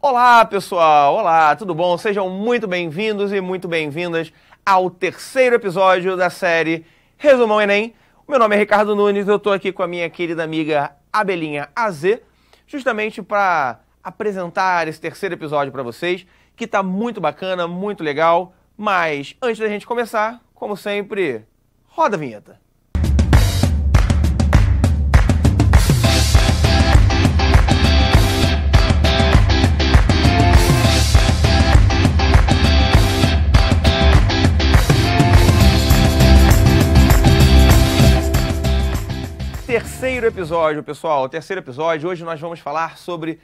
Olá, pessoal! Olá, tudo bom? Sejam muito bem-vindos e muito bem-vindas ao terceiro episódio da série Resumão Enem. Meu nome é Ricardo Nunes, eu estou aqui com a minha querida amiga Abelinha AZ, justamente para apresentar esse terceiro episódio para vocês, que está muito bacana, muito legal. Mas antes da gente começar, como sempre, roda a vinheta. Terceiro episódio, pessoal. Terceiro episódio. Hoje nós vamos falar sobre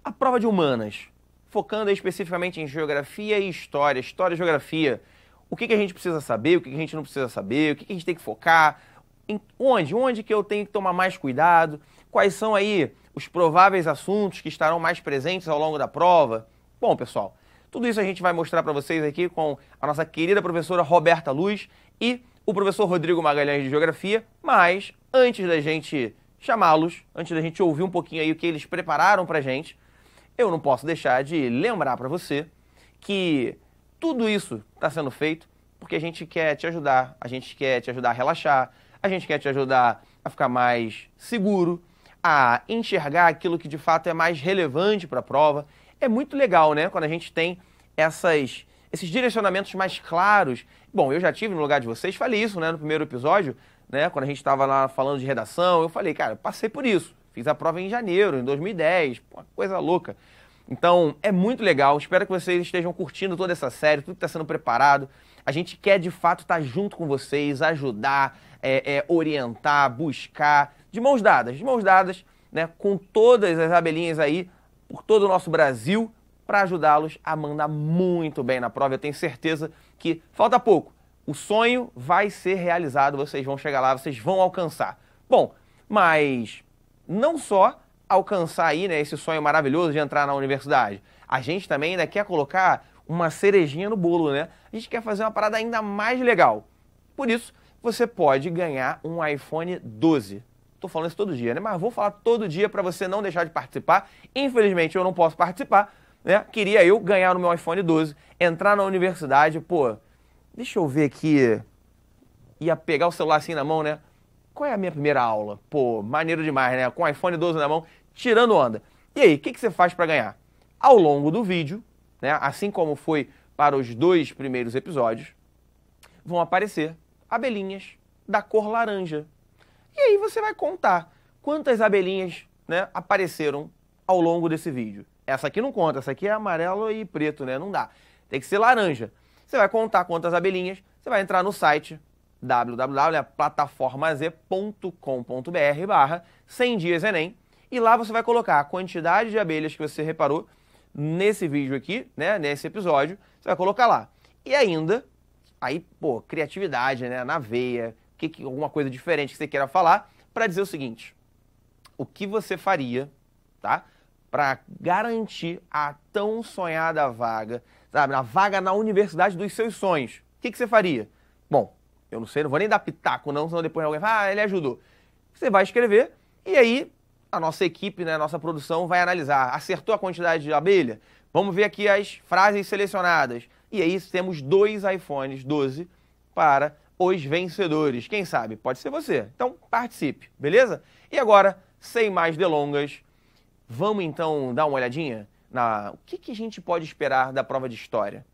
a prova de humanas, focando especificamente em geografia e história. História e geografia. O que a gente precisa saber, o que a gente não precisa saber, o que a gente tem que focar, onde que eu tenho que tomar mais cuidado, quais são aí os prováveis assuntos que estarão mais presentes ao longo da prova. Bom, pessoal, tudo isso a gente vai mostrar para vocês aqui com a nossa querida professora Roberta Luz e o professor Rodrigo Magalhães de Geografia, mas antes da gente chamá-los, antes da gente ouvir um pouquinho aí o que eles prepararam pra gente, eu não posso deixar de lembrar para você que tudo isso está sendo feito porque a gente quer te ajudar, a gente quer te ajudar a relaxar, a gente quer te ajudar a ficar mais seguro, a enxergar aquilo que de fato é mais relevante para a prova. É muito legal, né, quando a gente tem esses direcionamentos mais claros. Bom, eu já tive no lugar de vocês, falei isso, né, no primeiro episódio, né, quando a gente estava lá falando de redação, eu falei, cara, eu passei por isso, fiz a prova em janeiro, em 2010, uma coisa louca. Então, é muito legal, espero que vocês estejam curtindo toda essa série, tudo que está sendo preparado. A gente quer, de fato, estar junto com vocês, ajudar, orientar, buscar, de mãos dadas, né, com todas as abelhinhas aí, por todo o nosso Brasil, para ajudá-los a mandar muito bem na prova. Eu tenho certeza que falta pouco. O sonho vai ser realizado, vocês vão chegar lá, vocês vão alcançar. Bom, mas não só alcançar aí, né, esse sonho maravilhoso de entrar na universidade. A gente também ainda quer colocar uma cerejinha no bolo, né? A gente quer fazer uma parada ainda mais legal. Por isso, você pode ganhar um iPhone 12. Tô falando isso todo dia, né? Mas vou falar todo dia para você não deixar de participar. Infelizmente, eu não posso participar, né? Queria eu ganhar no meu iPhone 12, entrar na universidade, pô, deixa eu ver aqui, ia pegar o celular assim na mão, né? Qual é a minha primeira aula? Pô, maneiro demais, né? Com o iPhone 12 na mão, tirando onda. E aí, o que você faz para ganhar? Ao longo do vídeo, né? Assim como foi para os 2 primeiros episódios, vão aparecer abelhinhas da cor laranja. E aí você vai contar quantas abelhinhas, né, apareceram ao longo desse vídeo. Essa aqui não conta, essa aqui é amarelo e preto, né? Não dá. Tem que ser laranja. Você vai contar quantas abelhinhas, você vai entrar no site www.plataformaz.com.br/100 dias Enem e lá você vai colocar a quantidade de abelhas que você reparou nesse vídeo aqui, né, nesse episódio, você vai colocar lá. E ainda, aí, pô, criatividade, né, na veia, alguma coisa diferente que você queira falar, para dizer o seguinte: o que você faria, tá, para garantir a tão sonhada vaga, sabe, a vaga na universidade dos seus sonhos? O que você faria? Bom, eu não sei, não vou nem dar pitaco não, senão depois alguém fala, ele ajudou. Você vai escrever e aí a nossa equipe, né, a nossa produção vai analisar. Acertou a quantidade de abelha? Vamos ver aqui as frases selecionadas. E aí temos 2 iPhones 12 para os vencedores. Quem sabe? Pode ser você. Então participe, beleza? E agora, sem mais delongas, vamos então dar uma olhadinha o que a gente pode esperar da prova de história.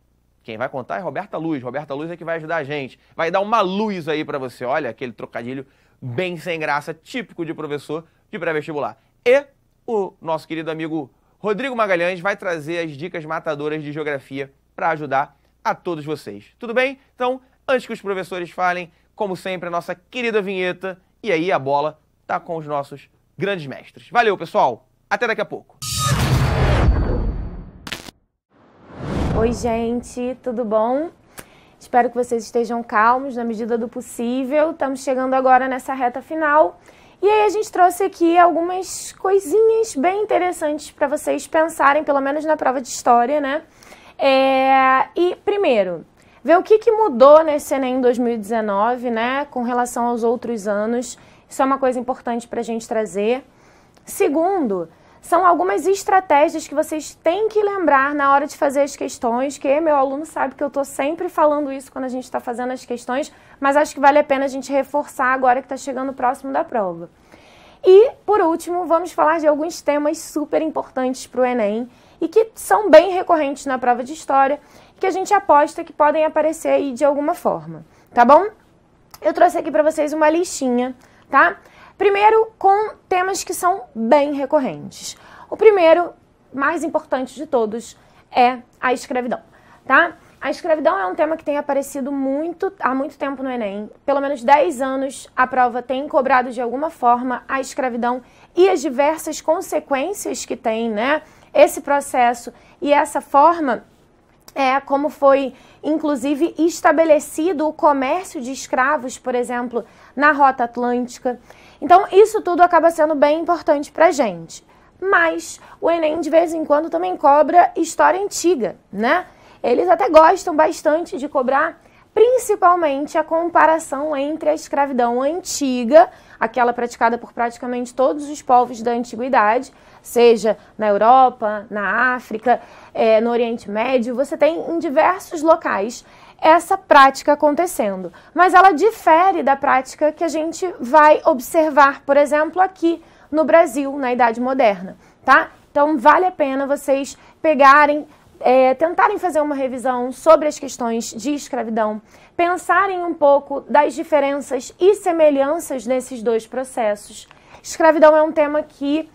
Quem vai contar é Roberta Luz. Roberta Luz é que vai ajudar a gente. Vai dar uma luz aí pra você. Olha, aquele trocadilho bem sem graça, típico de professor de pré-vestibular. E o nosso querido amigo Rodrigo Magalhães vai trazer as dicas matadoras de geografia para ajudar a todos vocês. Tudo bem? Então, antes que os professores falem, como sempre, a nossa querida vinheta. E aí a bola tá com os nossos grandes mestres. Valeu, pessoal! Até daqui a pouco. Oi, gente, tudo bom? Espero que vocês estejam calmos na medida do possível. Estamos chegando agora nessa reta final. E aí a gente trouxe aqui algumas coisinhas bem interessantes para vocês pensarem, pelo menos na prova de história, né? E, primeiro, ver o que mudou nesse Enem 2019, né, com relação aos outros anos. Isso é uma coisa importante para a gente trazer. Segundo, são algumas estratégias que vocês têm que lembrar na hora de fazer as questões, que meu aluno sabe que eu estou sempre falando isso quando a gente está fazendo as questões, mas acho que vale a pena a gente reforçar agora que está chegando próximo da prova. E, por último, vamos falar de alguns temas super importantes para o Enem e que são bem recorrentes na prova de História, que a gente aposta que podem aparecer aí de alguma forma, tá bom? Eu trouxe aqui para vocês uma listinha, tá? Primeiro, com temas que são bem recorrentes. O primeiro, mais importante de todos, é a escravidão, tá? A escravidão é um tema que tem aparecido há muito tempo no Enem. Pelo menos 10 anos a prova tem cobrado de alguma forma a escravidão e as diversas consequências que tem, né? Esse processo e essa forma como foi, inclusive, estabelecido o comércio de escravos, por exemplo, na Rota Atlântica. Então, isso tudo acaba sendo bem importante para a gente. Mas o Enem, de vez em quando, também cobra história antiga, né? Eles até gostam bastante de cobrar, principalmente a comparação entre a escravidão antiga, aquela praticada por praticamente todos os povos da antiguidade, seja na Europa, na África, no Oriente Médio, você tem em diversos locais essa prática acontecendo. Mas ela difere da prática que a gente vai observar, por exemplo, aqui no Brasil, na Idade Moderna, tá? Então, vale a pena vocês pegarem, tentarem fazer uma revisão sobre as questões de escravidão, pensarem um pouco das diferenças e semelhanças nesses dois processos. Escravidão é um tema que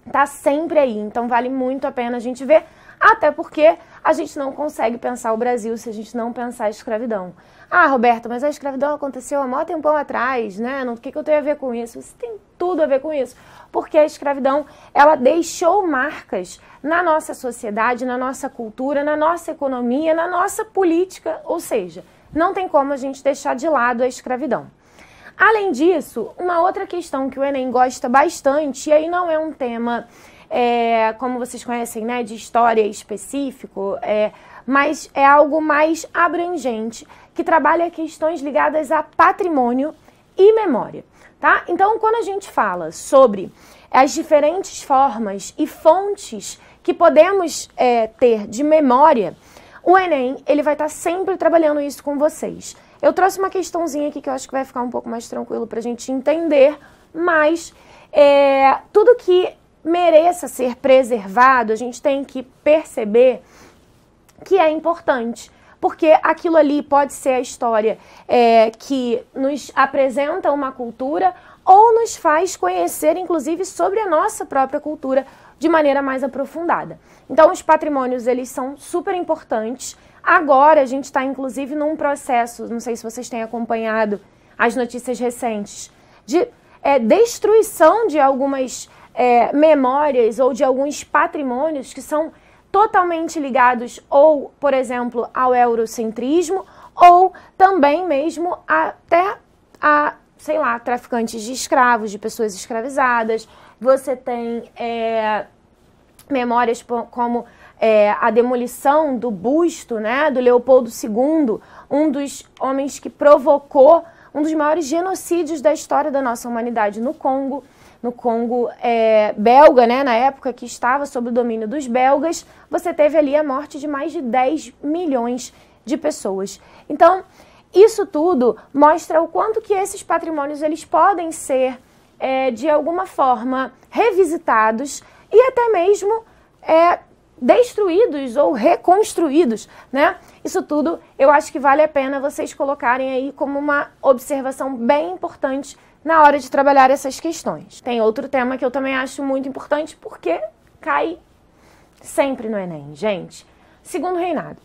está sempre aí, então vale muito a pena a gente ver, até porque a gente não consegue pensar o Brasil se a gente não pensar a escravidão. Ah, Roberta, mas a escravidão aconteceu há mó tempão atrás, né? O que eu tenho a ver com isso? Isso tem tudo a ver com isso, porque a escravidão, ela deixou marcas na nossa sociedade, na nossa cultura, na nossa economia, na nossa política, ou seja, não tem como a gente deixar de lado a escravidão. Além disso, uma outra questão que o Enem gosta bastante, e aí não é um tema, como vocês conhecem, né, de história específico, mas é algo mais abrangente, que trabalha questões ligadas a patrimônio e memória, tá? Então, quando a gente fala sobre as diferentes formas e fontes que podemos ter de memória, o Enem ele vai estar sempre trabalhando isso com vocês. Eu trouxe uma questãozinha aqui que eu acho que vai ficar um pouco mais tranquilo para a gente entender, mas tudo que mereça ser preservado, a gente tem que perceber que é importante, porque aquilo ali pode ser a história que nos apresenta uma cultura ou nos faz conhecer, inclusive, sobre a nossa própria cultura de maneira mais aprofundada. Então, os patrimônios, eles são super importantes. Agora, a gente está, inclusive, num processo, não sei se vocês têm acompanhado as notícias recentes, de destruição de algumas memórias ou de alguns patrimônios que são totalmente ligados ou, por exemplo, ao eurocentrismo ou também mesmo até a, sei lá, traficantes de escravos, de pessoas escravizadas. Você tem memórias como a demolição do busto, né, do Leopoldo II, um dos homens que provocou um dos maiores genocídios da história da nossa humanidade no Congo belga, né, na época que estava sob o domínio dos belgas. Você teve ali a morte de mais de 10 milhões de pessoas. Então, isso tudo mostra o quanto que esses patrimônios eles podem ser, de alguma forma, revisitados e até mesmo destruídos ou reconstruídos, né? Isso tudo eu acho que vale a pena vocês colocarem aí como uma observação bem importante na hora de trabalhar essas questões. Tem outro tema que eu também acho muito importante porque cai sempre no Enem, gente. Segundo reinado.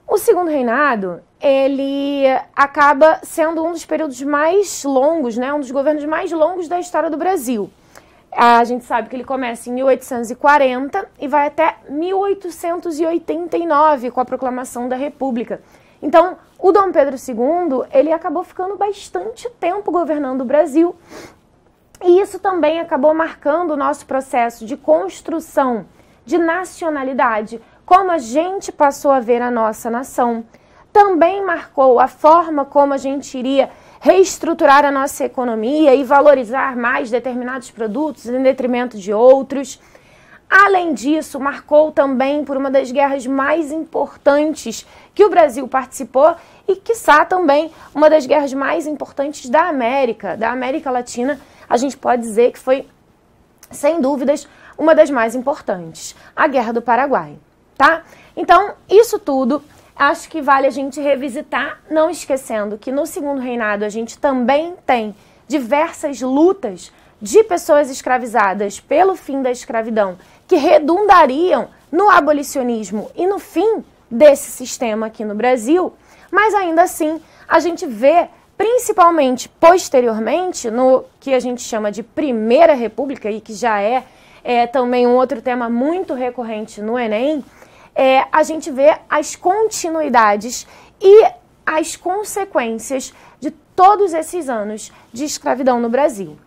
O segundo reinado, ele acaba sendo um dos períodos mais longos, né? Um dos governos mais longos da história do Brasil. A gente sabe que ele começa em 1840 e vai até 1889 com a proclamação da República. Então, o Dom Pedro II, ele acabou ficando bastante tempo governando o Brasil. E isso também acabou marcando o nosso processo de construção de nacionalidade, como a gente passou a ver a nossa nação. Também marcou a forma como a gente iria reestruturar a nossa economia e valorizar mais determinados produtos em detrimento de outros. Além disso, marcou também por uma das guerras mais importantes que o Brasil participou e, quiçá, também uma das guerras mais importantes da América Latina. A gente pode dizer que foi, sem dúvidas, uma das mais importantes, a Guerra do Paraguai, tá? Então, isso tudo, acho que vale a gente revisitar, não esquecendo que no Segundo Reinado a gente também tem diversas lutas de pessoas escravizadas pelo fim da escravidão, que redundariam no abolicionismo e no fim desse sistema aqui no Brasil, mas ainda assim a gente vê, principalmente posteriormente, no que a gente chama de Primeira República, e que já é também um outro tema muito recorrente no Enem, a gente vê as continuidades e as consequências de todos esses anos de escravidão no Brasil.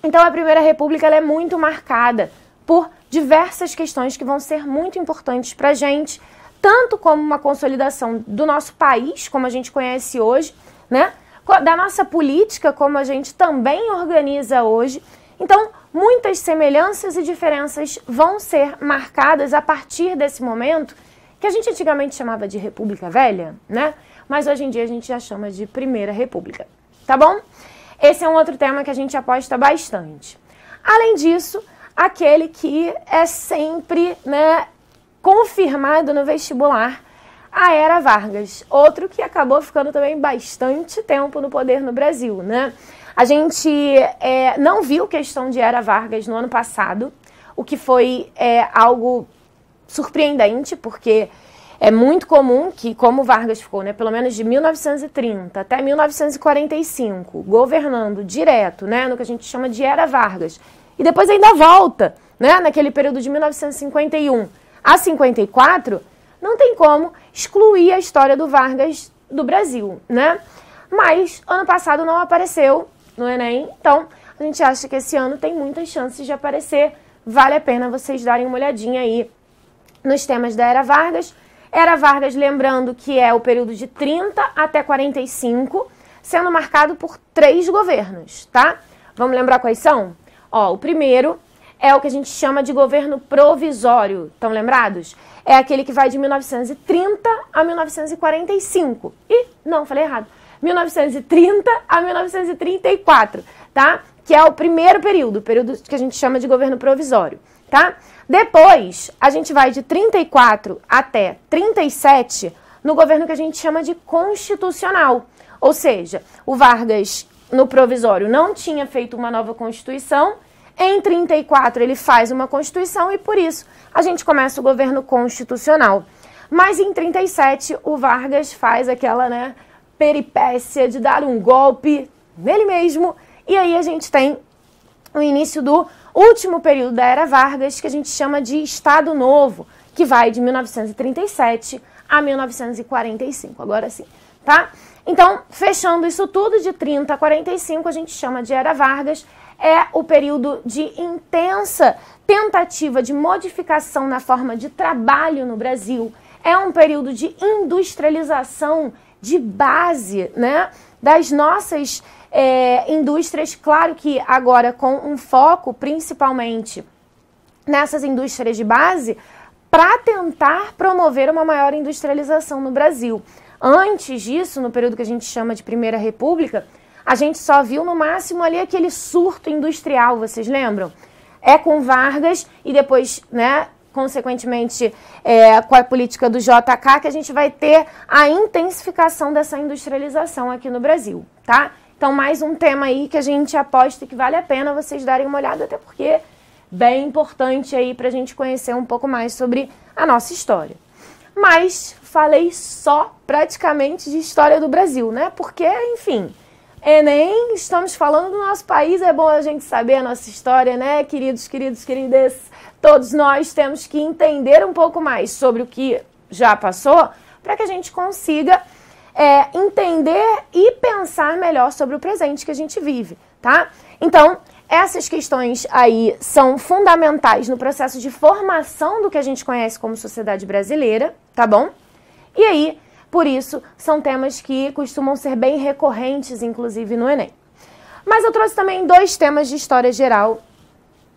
Então a Primeira República ela é muito marcada por diversas questões que vão ser muito importantes para a gente, tanto como uma consolidação do nosso país, como a gente conhece hoje, né? Da nossa política, como a gente também organiza hoje. Então, muitas semelhanças e diferenças vão ser marcadas a partir desse momento, que a gente antigamente chamava de República Velha, né? Mas hoje em dia a gente já chama de Primeira República, tá bom? Esse é um outro tema que a gente aposta bastante. Além disso, aquele que é sempre, né, confirmado no vestibular, a Era Vargas. Outro que acabou ficando também bastante tempo no poder no Brasil, né? A gente não viu questão de Era Vargas no ano passado, o que foi algo surpreendente, porque é muito comum que, como Vargas ficou, né, pelo menos de 1930 até 1945, governando direto, né, no que a gente chama de Era Vargas, e depois ainda volta, né, naquele período de 1951 a 54, não tem como excluir a história do Vargas do Brasil, né? Mas ano passado não apareceu no Enem, então a gente acha que esse ano tem muitas chances de aparecer. Vale a pena vocês darem uma olhadinha aí nos temas da Era Vargas. Era Vargas, lembrando que é o período de 30 até 45, sendo marcado por 3 governos, tá? Vamos lembrar quais são? Ó, o primeiro é o que a gente chama de governo provisório. Estão lembrados? É aquele que vai de 1930 a 1945. Ih, não, falei errado. 1930 a 1934, tá? Que é o primeiro período que a gente chama de governo provisório, tá? Depois, a gente vai de 34 até 37 no governo que a gente chama de constitucional. Ou seja, o Vargas, no provisório, não tinha feito uma nova Constituição. Em 34 ele faz uma Constituição e por isso a gente começa o governo constitucional. Mas em 37 o Vargas faz aquela, né, peripécia de dar um golpe nele mesmo e aí a gente tem o início do último período da Era Vargas, que a gente chama de Estado Novo, que vai de 1937 a 1945, agora sim, tá? Então, fechando isso tudo, de 30 a 45, a gente chama de Era Vargas, é o período de intensa tentativa de modificação na forma de trabalho no Brasil, é um período de industrialização de base, né, das nossas indústrias, claro que agora com um foco principalmente nessas indústrias de base, para tentar promover uma maior industrialização no Brasil. Antes disso, no período que a gente chama de Primeira República, a gente só viu no máximo ali aquele surto industrial, vocês lembram? É com Vargas e depois, né, consequentemente, com a política do JK, que a gente vai ter a intensificação dessa industrialização aqui no Brasil, tá? Então, mais um tema aí que a gente aposta que vale a pena vocês darem uma olhada, até porque é bem importante aí pra gente conhecer um pouco mais sobre a nossa história. Mas falei só praticamente de história do Brasil, né? Porque, enfim, Enem, estamos falando do nosso país, é bom a gente saber a nossa história, né? Queridos, queridas, todos nós temos que entender um pouco mais sobre o que já passou para que a gente consiga entender e pensar melhor sobre o presente que a gente vive, tá? Então, essas questões aí são fundamentais no processo de formação do que a gente conhece como sociedade brasileira, tá bom? E aí, por isso, são temas que costumam ser bem recorrentes, inclusive no Enem. Mas eu trouxe também 2 temas de história geral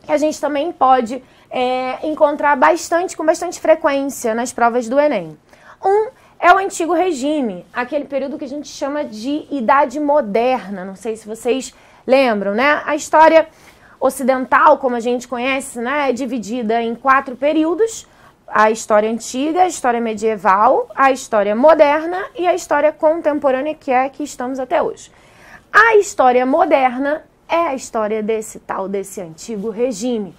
que a gente também pode encontrar com bastante frequência nas provas do Enem. É o Antigo Regime, aquele período que a gente chama de Idade Moderna, não sei se vocês lembram, né? A história ocidental, como a gente conhece, né, é dividida em 4 períodos: a história antiga, a história medieval, a história moderna e a história contemporânea, que é a que estamos até hoje. A história moderna é a história desse Antigo Regime,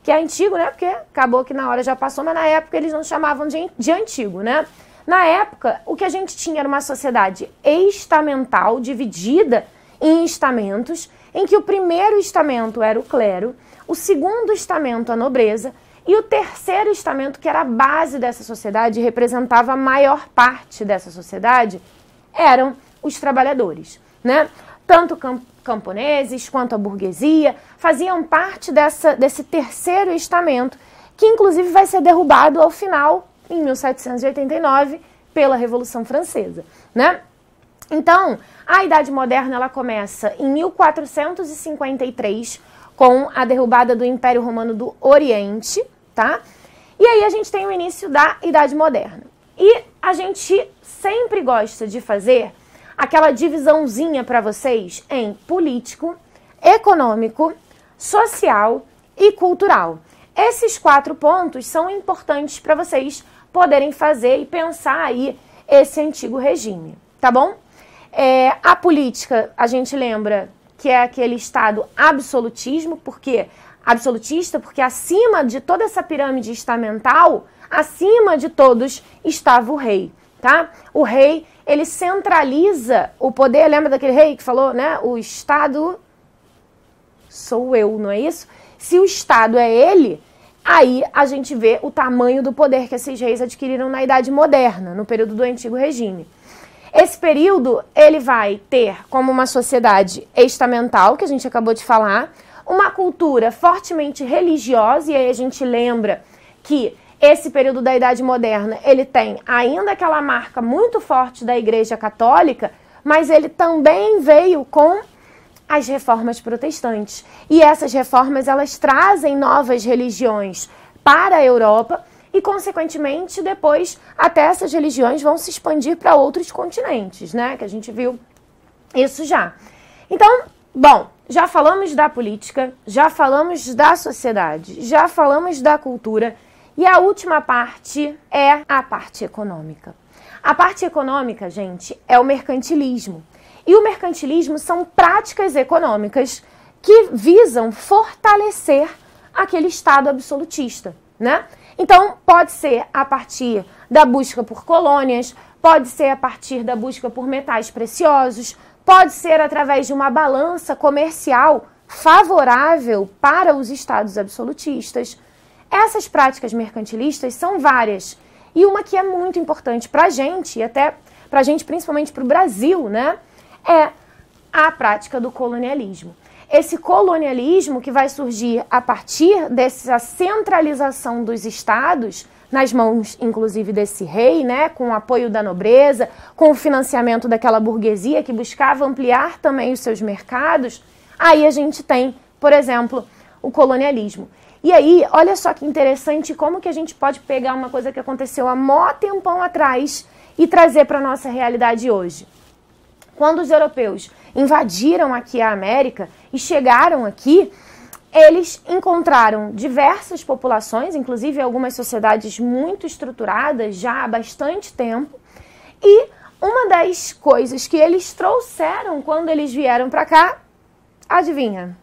que é antigo, né, porque acabou que na hora já passou, mas na época eles não chamavam de antigo, né? Na época, o que a gente tinha era uma sociedade estamental, dividida em estamentos, em que o primeiro estamento era o clero, o segundo estamento a nobreza, e o terceiro estamento, que era a base dessa sociedade, representava a maior parte dessa sociedade, eram os trabalhadores, né? Tanto camponeses quanto a burguesia faziam parte desse terceiro estamento, que inclusive vai ser derrubado ao final, em 1789, pela Revolução Francesa, né? Então, a Idade Moderna ela começa em 1453, com a derrubada do Império Romano do Oriente, tá? E aí a gente tem o início da Idade Moderna. E a gente sempre gosta de fazer aquela divisãozinha para vocês em político, econômico, social e cultural. Esses 4 pontos são importantes para vocês poderem fazer e pensar aí esse Antigo Regime, tá bom? A política, a gente lembra que é aquele Estado absolutista, porque acima de toda essa pirâmide estamental, acima de todos estava o rei, tá? O rei, ele centraliza o poder, lembra daquele rei que falou, né? O Estado sou eu, não é isso? Se o Estado é ele, aí a gente vê o tamanho do poder que esses reis adquiriram na Idade Moderna, no período do Antigo Regime. Esse período, ele vai ter como uma sociedade estamental, que a gente acabou de falar, uma cultura fortemente religiosa, e aí a gente lembra que esse período da Idade Moderna, ele tem ainda aquela marca muito forte da Igreja Católica, mas ele também veio com as reformas protestantes. E essas reformas, elas trazem novas religiões para a Europa e, consequentemente, depois até essas religiões vão se expandir para outros continentes, né? Que a gente viu isso já. Então, bom, já falamos da política, já falamos da sociedade, já falamos da cultura e a última parte é a parte econômica. A parte econômica, gente, é o mercantilismo. E o mercantilismo são práticas econômicas que visam fortalecer aquele Estado absolutista, né? Então, pode ser a partir da busca por colônias, pode ser a partir da busca por metais preciosos, pode ser através de uma balança comercial favorável para os Estados absolutistas. Essas práticas mercantilistas são várias. E uma que é muito importante para a gente, e até para a gente, principalmente para o Brasil, né? É a prática do colonialismo. Esse colonialismo que vai surgir a partir dessa centralização dos estados, nas mãos, inclusive, desse rei, né, com o apoio da nobreza, com o financiamento daquela burguesia que buscava ampliar também os seus mercados, aí a gente tem, por exemplo, o colonialismo. E aí, olha só que interessante como que a gente pode pegar uma coisa que aconteceu há mó tempão atrás e trazer para a nossa realidade hoje. Quando os europeus invadiram aqui a América e chegaram aqui, eles encontraram diversas populações, inclusive algumas sociedades muito estruturadas já há bastante tempo, e uma das coisas que eles trouxeram quando eles vieram para cá, adivinha?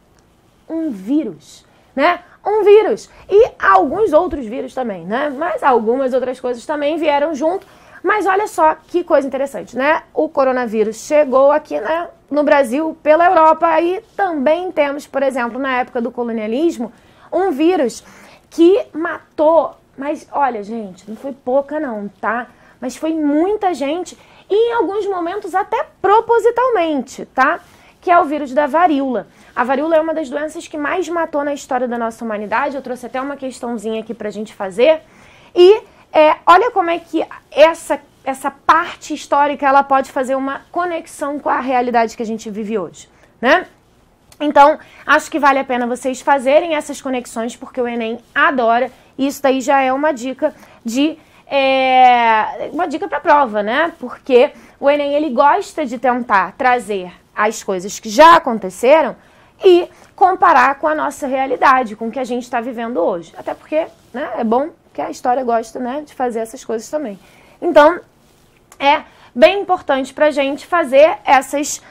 Um vírus, né? Um vírus. E alguns outros vírus também, né? Mas algumas outras coisas também vieram junto. Mas olha só que coisa interessante, né? O coronavírus chegou aqui, né, no Brasil pela Europa e também temos, por exemplo, na época do colonialismo, um vírus que matou, mas olha, gente, não foi pouca não, tá? Mas foi muita gente e em alguns momentos até propositalmente, tá? Que é o vírus da varíola. A varíola é uma das doenças que mais matou na história da nossa humanidade. Eu trouxe até uma questãozinha aqui pra gente fazer. E olha como é que essa parte histórica ela pode fazer uma conexão com a realidade que a gente vive hoje, né? Então, acho que vale a pena vocês fazerem essas conexões, porque o Enem adora. E isso daí já é uma dica uma dica para a prova, né? Porque o Enem, ele gosta de tentar trazer as coisas que já aconteceram e comparar com a nossa realidade, com o que a gente está vivendo hoje. Até porque, né, é bom que a história gosta, né, de fazer essas coisas também. Então, é bem importante para a gente fazer essas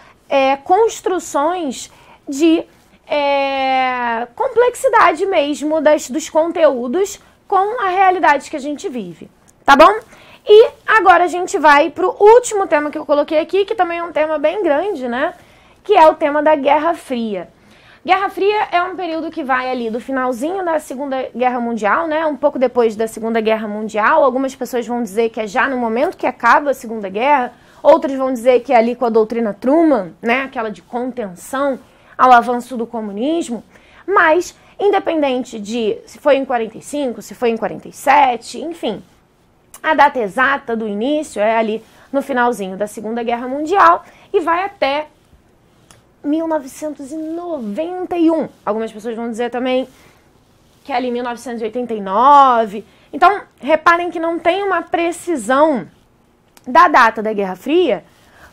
construções de complexidade mesmo dos conteúdos com a realidade que a gente vive, tá bom? E agora a gente vai para o último tema que eu coloquei aqui, que também é um tema bem grande, né? Que é o tema da Guerra Fria. Guerra Fria é um período que vai ali do finalzinho da Segunda Guerra Mundial, né? Um pouco depois da Segunda Guerra Mundial. Algumas pessoas vão dizer que é já no momento que acaba a Segunda Guerra. Outras vão dizer que é ali com a doutrina Truman, né? Aquela de contenção ao avanço do comunismo. Mas, independente de se foi em 45, se foi em 47, enfim, a data exata do início é ali no finalzinho da Segunda Guerra Mundial e vai até 1991. Algumas pessoas vão dizer também que é ali 1989. Então, reparem que não tem uma precisão da data da Guerra Fria,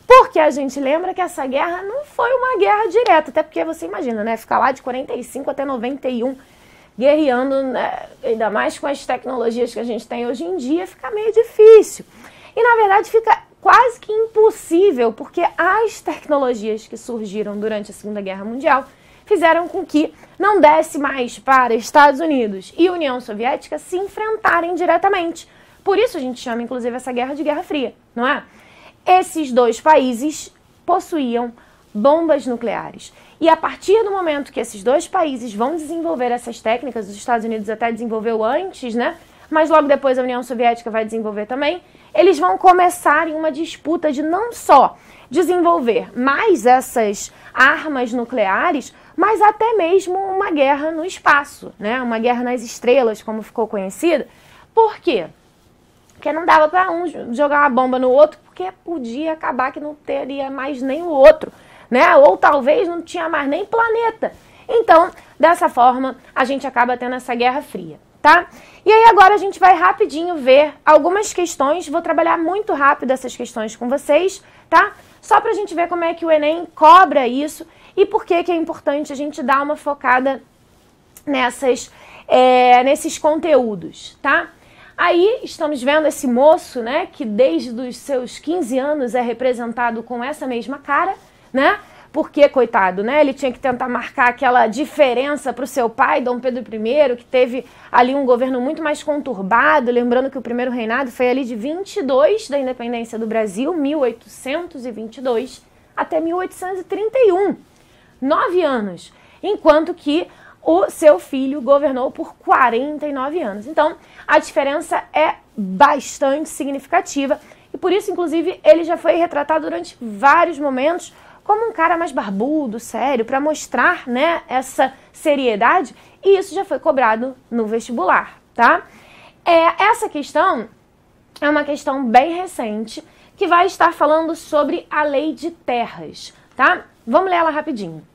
porque a gente lembra que essa guerra não foi uma guerra direta, até porque você imagina, né, ficar lá de 45 até 91 guerreando, né, ainda mais com as tecnologias que a gente tem hoje em dia, fica meio difícil. E, na verdade, fica quase que impossível, porque as tecnologias que surgiram durante a Segunda Guerra Mundial fizeram com que não desse mais para Estados Unidos e União Soviética se enfrentarem diretamente. Por isso a gente chama, inclusive, essa guerra de Guerra Fria, não é? Esses dois países possuíam bombas nucleares. E a partir do momento que esses dois países vão desenvolver essas técnicas, os Estados Unidos até desenvolveu antes, né? Mas logo depois a União Soviética vai desenvolver também, eles vão começar em uma disputa de não só desenvolver mais essas armas nucleares, mas até mesmo uma guerra no espaço, né? Uma guerra nas estrelas, como ficou conhecida. Por quê? Porque não dava para um jogar uma bomba no outro, porque podia acabar que não teria mais nem o outro, né? Ou talvez não tinha mais nem planeta. Então, dessa forma, a gente acaba tendo essa Guerra Fria, tá? E aí agora a gente vai rapidinho ver algumas questões, vou trabalhar muito rápido essas questões com vocês, tá? Só pra gente ver como é que o Enem cobra isso e por que que é importante a gente dar uma focada nesses conteúdos, tá? Aí estamos vendo esse moço, né, que desde os seus 15 anos é representado com essa mesma cara, né? Porque, coitado, né, ele tinha que tentar marcar aquela diferença para o seu pai, Dom Pedro I, que teve ali um governo muito mais conturbado, lembrando que o primeiro reinado foi ali de 22 da independência do Brasil, 1822, até 1831, 9 anos, enquanto que o seu filho governou por 49 anos. Então, a diferença é bastante significativa e por isso, inclusive, ele já foi retratado durante vários momentos como um cara mais barbudo, sério, para mostrar, né, essa seriedade, e isso já foi cobrado no vestibular, tá? Essa questão é uma questão bem recente que vai estar falando sobre a lei de terras, tá? Vamos ler ela rapidinho.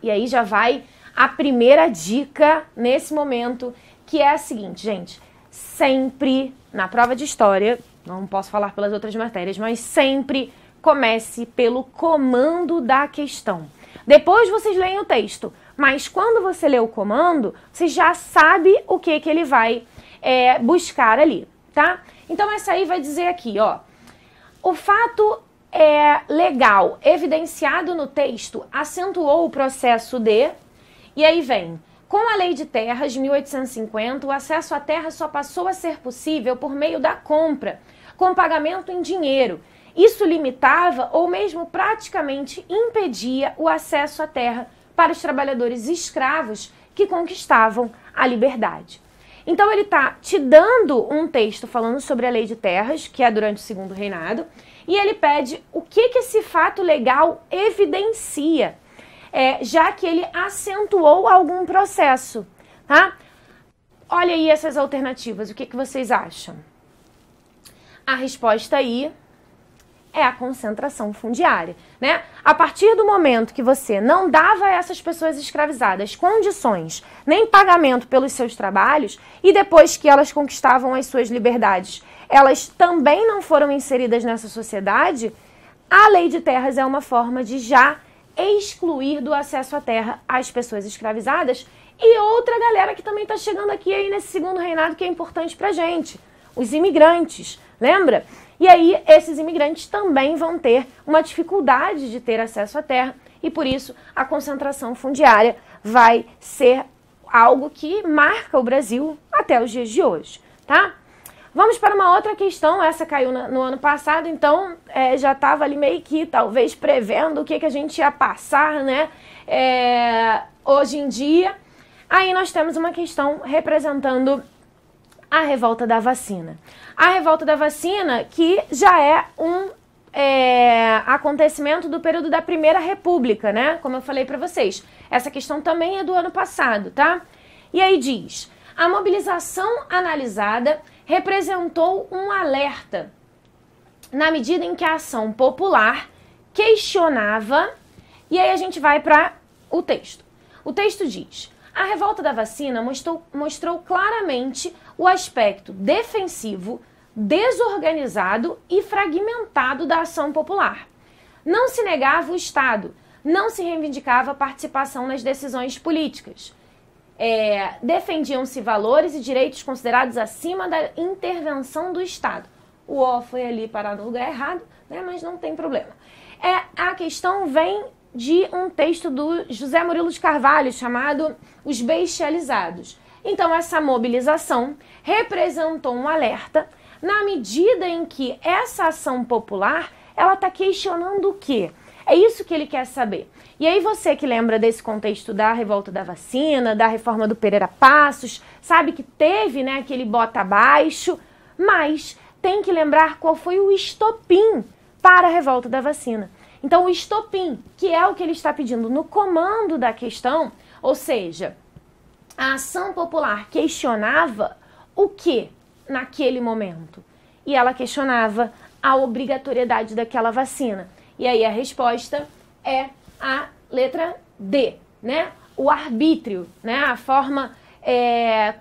E aí já vai a primeira dica nesse momento, que é a seguinte, gente. Sempre, na prova de história, não posso falar pelas outras matérias, mas sempre comece pelo comando da questão. Depois vocês leem o texto, mas quando você lê o comando, você já sabe o que ele vai buscar ali, tá? Então essa aí vai dizer aqui, ó. O fato legal evidenciado no texto acentuou o processo de... E aí vem, com a Lei de Terras de 1850, o acesso à terra só passou a ser possível por meio da compra, com pagamento em dinheiro. Isso limitava ou mesmo praticamente impedia o acesso à terra para os trabalhadores escravos que conquistavam a liberdade. Então ele está te dando um texto falando sobre a Lei de Terras, que é durante o Segundo Reinado, e ele pede o que esse fato legal evidencia, já que ele acentuou algum processo, tá? Olha aí essas alternativas, o que vocês acham? A resposta aí É a concentração fundiária, né? A partir do momento que você não dava a essas pessoas escravizadas condições, nem pagamento pelos seus trabalhos, e depois que elas conquistavam as suas liberdades, elas também não foram inseridas nessa sociedade, a lei de terras é uma forma de já excluir do acesso à terra as pessoas escravizadas e outra galera que também está chegando aqui aí nesse segundo reinado que é importante pra gente, os imigrantes, lembra? E aí esses imigrantes também vão ter uma dificuldade de ter acesso à terra e por isso a concentração fundiária vai ser algo que marca o Brasil até os dias de hoje, tá? Vamos para uma outra questão, essa caiu no ano passado, então já estava ali meio que talvez prevendo o que a gente ia passar, né, hoje em dia. Aí nós temos uma questão representando a revolta da vacina. A revolta da vacina que já é um acontecimento do período da Primeira República, né, como eu falei para vocês. Essa questão também é do ano passado, tá? E aí diz, a mobilização analisada representou um alerta na medida em que a ação popular questionava, e aí a gente vai para o texto. O texto diz, a revolta da vacina mostrou claramente o aspecto defensivo, desorganizado e fragmentado da ação popular. Não se negava o Estado, não se reivindicava a participação nas decisões políticas. Defendiam-se valores e direitos considerados acima da intervenção do Estado. O O foi ali parar no lugar errado, né, mas não tem problema. A questão vem de um texto do José Murilo de Carvalho chamado Os Bestializados. Então essa mobilização representou um alerta na medida em que essa ação popular ela está questionando o quê? É isso que ele quer saber. E aí você que lembra desse contexto da revolta da vacina, da reforma do Pereira Passos, sabe que teve, né, aquele bota abaixo, mas tem que lembrar qual foi o estopim para a revolta da vacina. Então o estopim, que é o que ele está pedindo no comando da questão, ou seja, a ação popular questionava o que naquele momento? E ela questionava a obrigatoriedade daquela vacina. E aí a resposta é a letra D, né? O arbítrio, né? A forma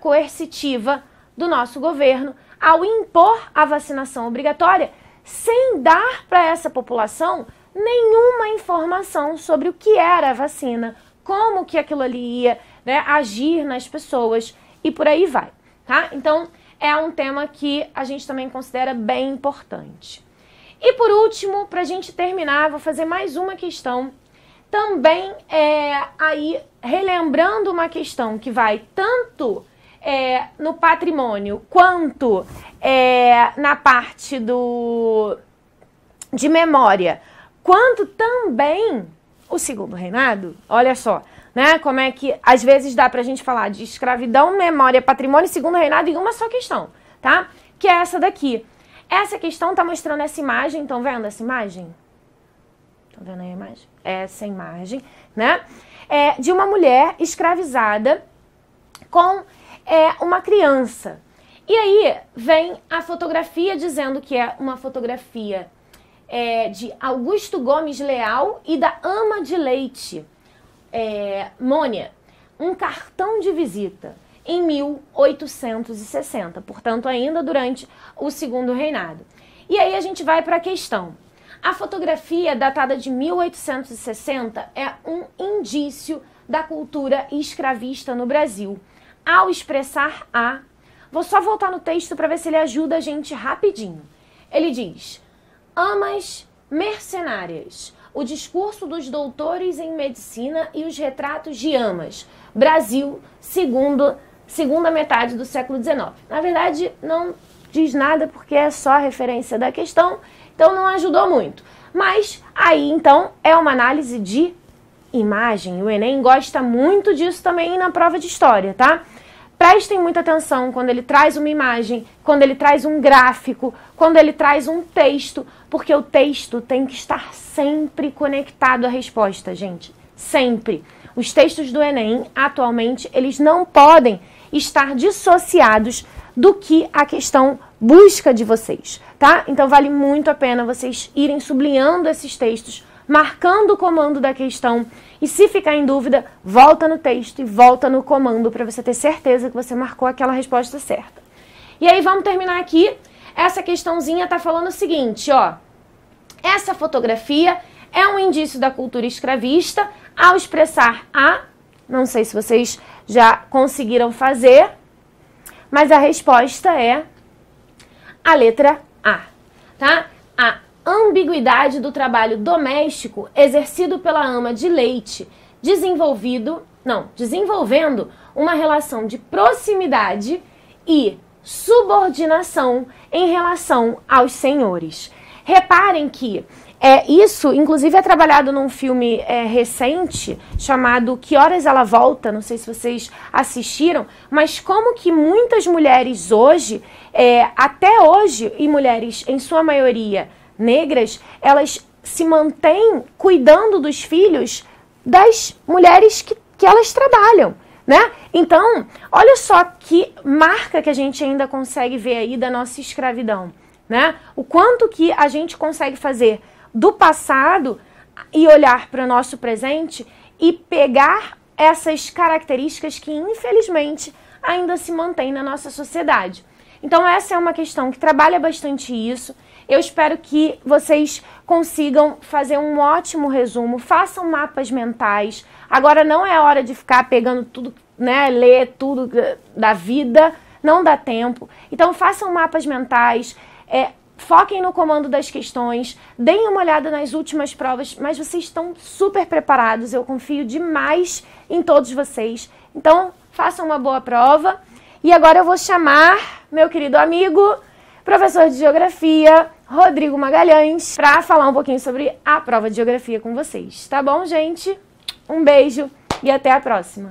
coercitiva do nosso governo ao impor a vacinação obrigatória sem dar para essa população nenhuma informação sobre o que era a vacina, como que aquilo ali ia, né, agir nas pessoas e por aí vai, tá? Então é um tema que a gente também considera bem importante. E por último, para a gente terminar, vou fazer mais uma questão, também aí relembrando uma questão que vai tanto no patrimônio quanto na parte de memória, quanto também o segundo reinado. Olha só, né, como é que às vezes dá pra gente falar de escravidão, memória, patrimônio e segundo reinado em uma só questão, tá? Que é essa daqui. Essa questão tá mostrando essa imagem, estão vendo essa imagem? Estão vendo aí a imagem? Essa imagem, né? De uma mulher escravizada com uma criança. E aí vem a fotografia dizendo que é uma fotografia de Augusto Gomes Leal e da ama de leite, Mônia, um cartão de visita em 1860, portanto ainda durante o segundo reinado. E aí a gente vai para a questão. A fotografia datada de 1860 é um indício da cultura escravista no Brasil. Ao expressar vou só voltar no texto para ver se ele ajuda a gente rapidinho. Ele diz: amas mercenárias, o discurso dos doutores em medicina e os retratos de amas, Brasil, segunda metade do século XIX. Na verdade, não diz nada porque é só a referência da questão, então não ajudou muito. Mas aí, então, é uma análise de imagem. O Enem gosta muito disso também na prova de história, tá? Prestem muita atenção quando ele traz uma imagem, quando ele traz um gráfico, quando ele traz um texto, porque o texto tem que estar sempre conectado à resposta, gente. Sempre. Os textos do Enem, atualmente, eles não podem estar dissociados do que a questão busca de vocês, tá? Então vale muito a pena vocês irem sublinhando esses textos, marcando o comando da questão, e se ficar em dúvida, volta no texto e volta no comando para você ter certeza que você marcou aquela resposta certa. E aí vamos terminar aqui. Essa questãozinha tá falando o seguinte, ó. Essa fotografia é um indício da cultura escravista ao expressar não sei se vocês já conseguiram fazer, mas a resposta é a letra A, tá? A ambiguidade do trabalho doméstico exercido pela ama de leite, desenvolvendo uma relação de proximidade e subordinação em relação aos senhores. Reparem que isso, inclusive, é trabalhado num filme recente chamado Que Horas Ela Volta, não sei se vocês assistiram, mas como que muitas mulheres hoje, até hoje, e mulheres em sua maioria negras, elas se mantêm cuidando dos filhos das mulheres que elas trabalham, né? Então, olha só que marca que a gente ainda consegue ver aí da nossa escravidão, né? O quanto que a gente consegue fazer do passado e olhar para o nosso presente e pegar essas características que, infelizmente, ainda se mantêm na nossa sociedade. Então, essa é uma questão que trabalha bastante isso. Eu espero que vocês consigam fazer um ótimo resumo, façam mapas mentais. Agora não é hora de ficar pegando tudo, né, ler tudo da vida, não dá tempo. Então, façam mapas mentais, foquem no comando das questões, deem uma olhada nas últimas provas, mas vocês estão super preparados, eu confio demais em todos vocês. Então, façam uma boa prova. E agora eu vou chamar meu querido amigo, professor de Geografia, Rodrigo Magalhães, para falar um pouquinho sobre a prova de Geografia com vocês. Tá bom, gente? Um beijo e até a próxima.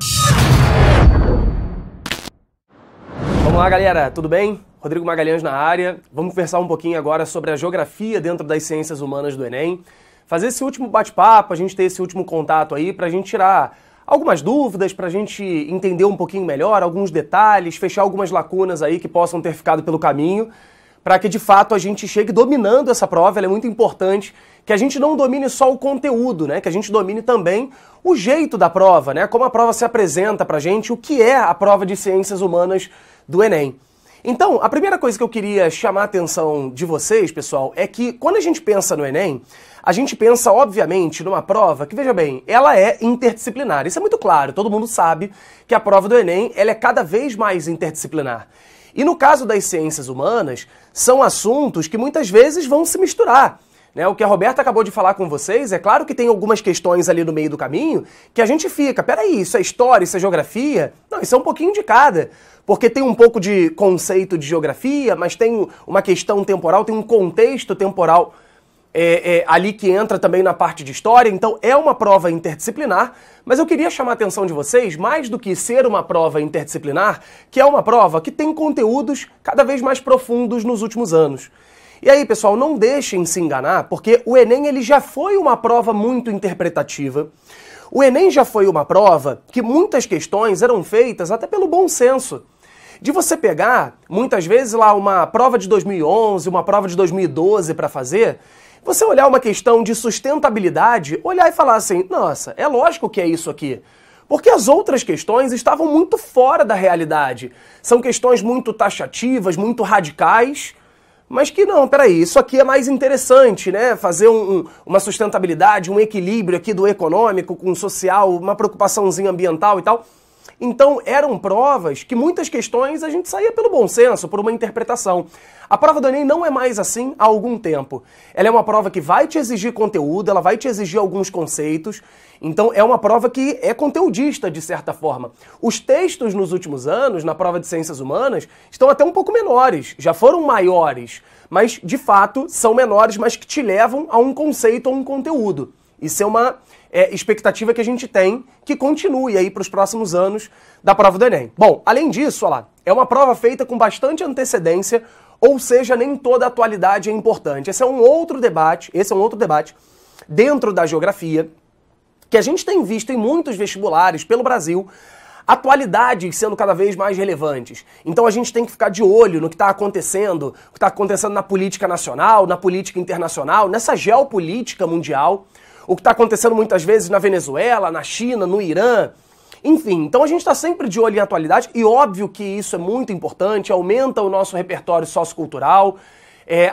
Vamos lá, galera, tudo bem? Rodrigo Magalhães na área. Vamos conversar um pouquinho agora sobre a geografia dentro das ciências humanas do Enem. Fazer esse último bate-papo, a gente ter esse último contato aí pra gente tirar algumas dúvidas, pra gente entender um pouquinho melhor, alguns detalhes, fechar algumas lacunas aí que possam ter ficado pelo caminho, para que de fato a gente chegue dominando essa prova. Ela é muito importante que a gente não domine só o conteúdo, né? Que a gente domine também o jeito da prova, né? Como a prova se apresenta pra gente, o que é a prova de ciências humanas do Enem. Então, a primeira coisa que eu queria chamar a atenção de vocês, pessoal, é que quando a gente pensa no Enem, a gente pensa, obviamente, numa prova que, veja bem, ela é interdisciplinar. Isso é muito claro, todo mundo sabe que a prova do Enem ela é cada vez mais interdisciplinar. E no caso das ciências humanas, são assuntos que muitas vezes vão se misturar. Né? O que a Roberta acabou de falar com vocês, é claro que tem algumas questões ali no meio do caminho que a gente fica, peraí, isso é história, isso é geografia? Não, isso é um pouquinho de cada. Porque tem um pouco de conceito de geografia, mas tem uma questão temporal, tem um contexto temporal ali que entra também na parte de história. Então é uma prova interdisciplinar, mas eu queria chamar a atenção de vocês, mais do que ser uma prova interdisciplinar, que é uma prova que tem conteúdos cada vez mais profundos nos últimos anos. E aí, pessoal, não deixem se enganar, porque o Enem ele já foi uma prova muito interpretativa. O Enem já foi uma prova que muitas questões eram feitas até pelo bom senso. De você pegar, muitas vezes, lá uma prova de 2011, uma prova de 2012 para fazer, você olhar uma questão de sustentabilidade, olhar e falar assim, nossa, é lógico que é isso aqui. Porque as outras questões estavam muito fora da realidade. São questões muito taxativas, muito radicais, mas que não, peraí, isso aqui é mais interessante, né? Fazer uma sustentabilidade, um equilíbrio aqui do econômico com o social, uma preocupaçãozinha ambiental e tal. Então, eram provas que muitas questões a gente saía pelo bom senso, por uma interpretação. A prova do Enem não é mais assim há algum tempo. Ela é uma prova que vai te exigir conteúdo, ela vai te exigir alguns conceitos. Então, é uma prova que é conteudista, de certa forma. Os textos nos últimos anos, na prova de ciências humanas, estão até um pouco menores. Já foram maiores, mas, de fato, são menores, mas que te levam a um conceito, a um conteúdo. Isso é uma expectativa que a gente tem que continue aí para os próximos anos da prova do Enem. Bom, além disso, olha lá, é uma prova feita com bastante antecedência, ou seja, nem toda a atualidade é importante. Esse é um outro debate dentro da geografia, que a gente tem visto em muitos vestibulares pelo Brasil, atualidades sendo cada vez mais relevantes. Então a gente tem que ficar de olho no que está acontecendo, o que está acontecendo na política nacional, na política internacional, nessa geopolítica mundial, o que está acontecendo muitas vezes na Venezuela, na China, no Irã. Enfim, então a gente está sempre de olho em atualidade e óbvio que isso é muito importante, aumenta o nosso repertório sociocultural,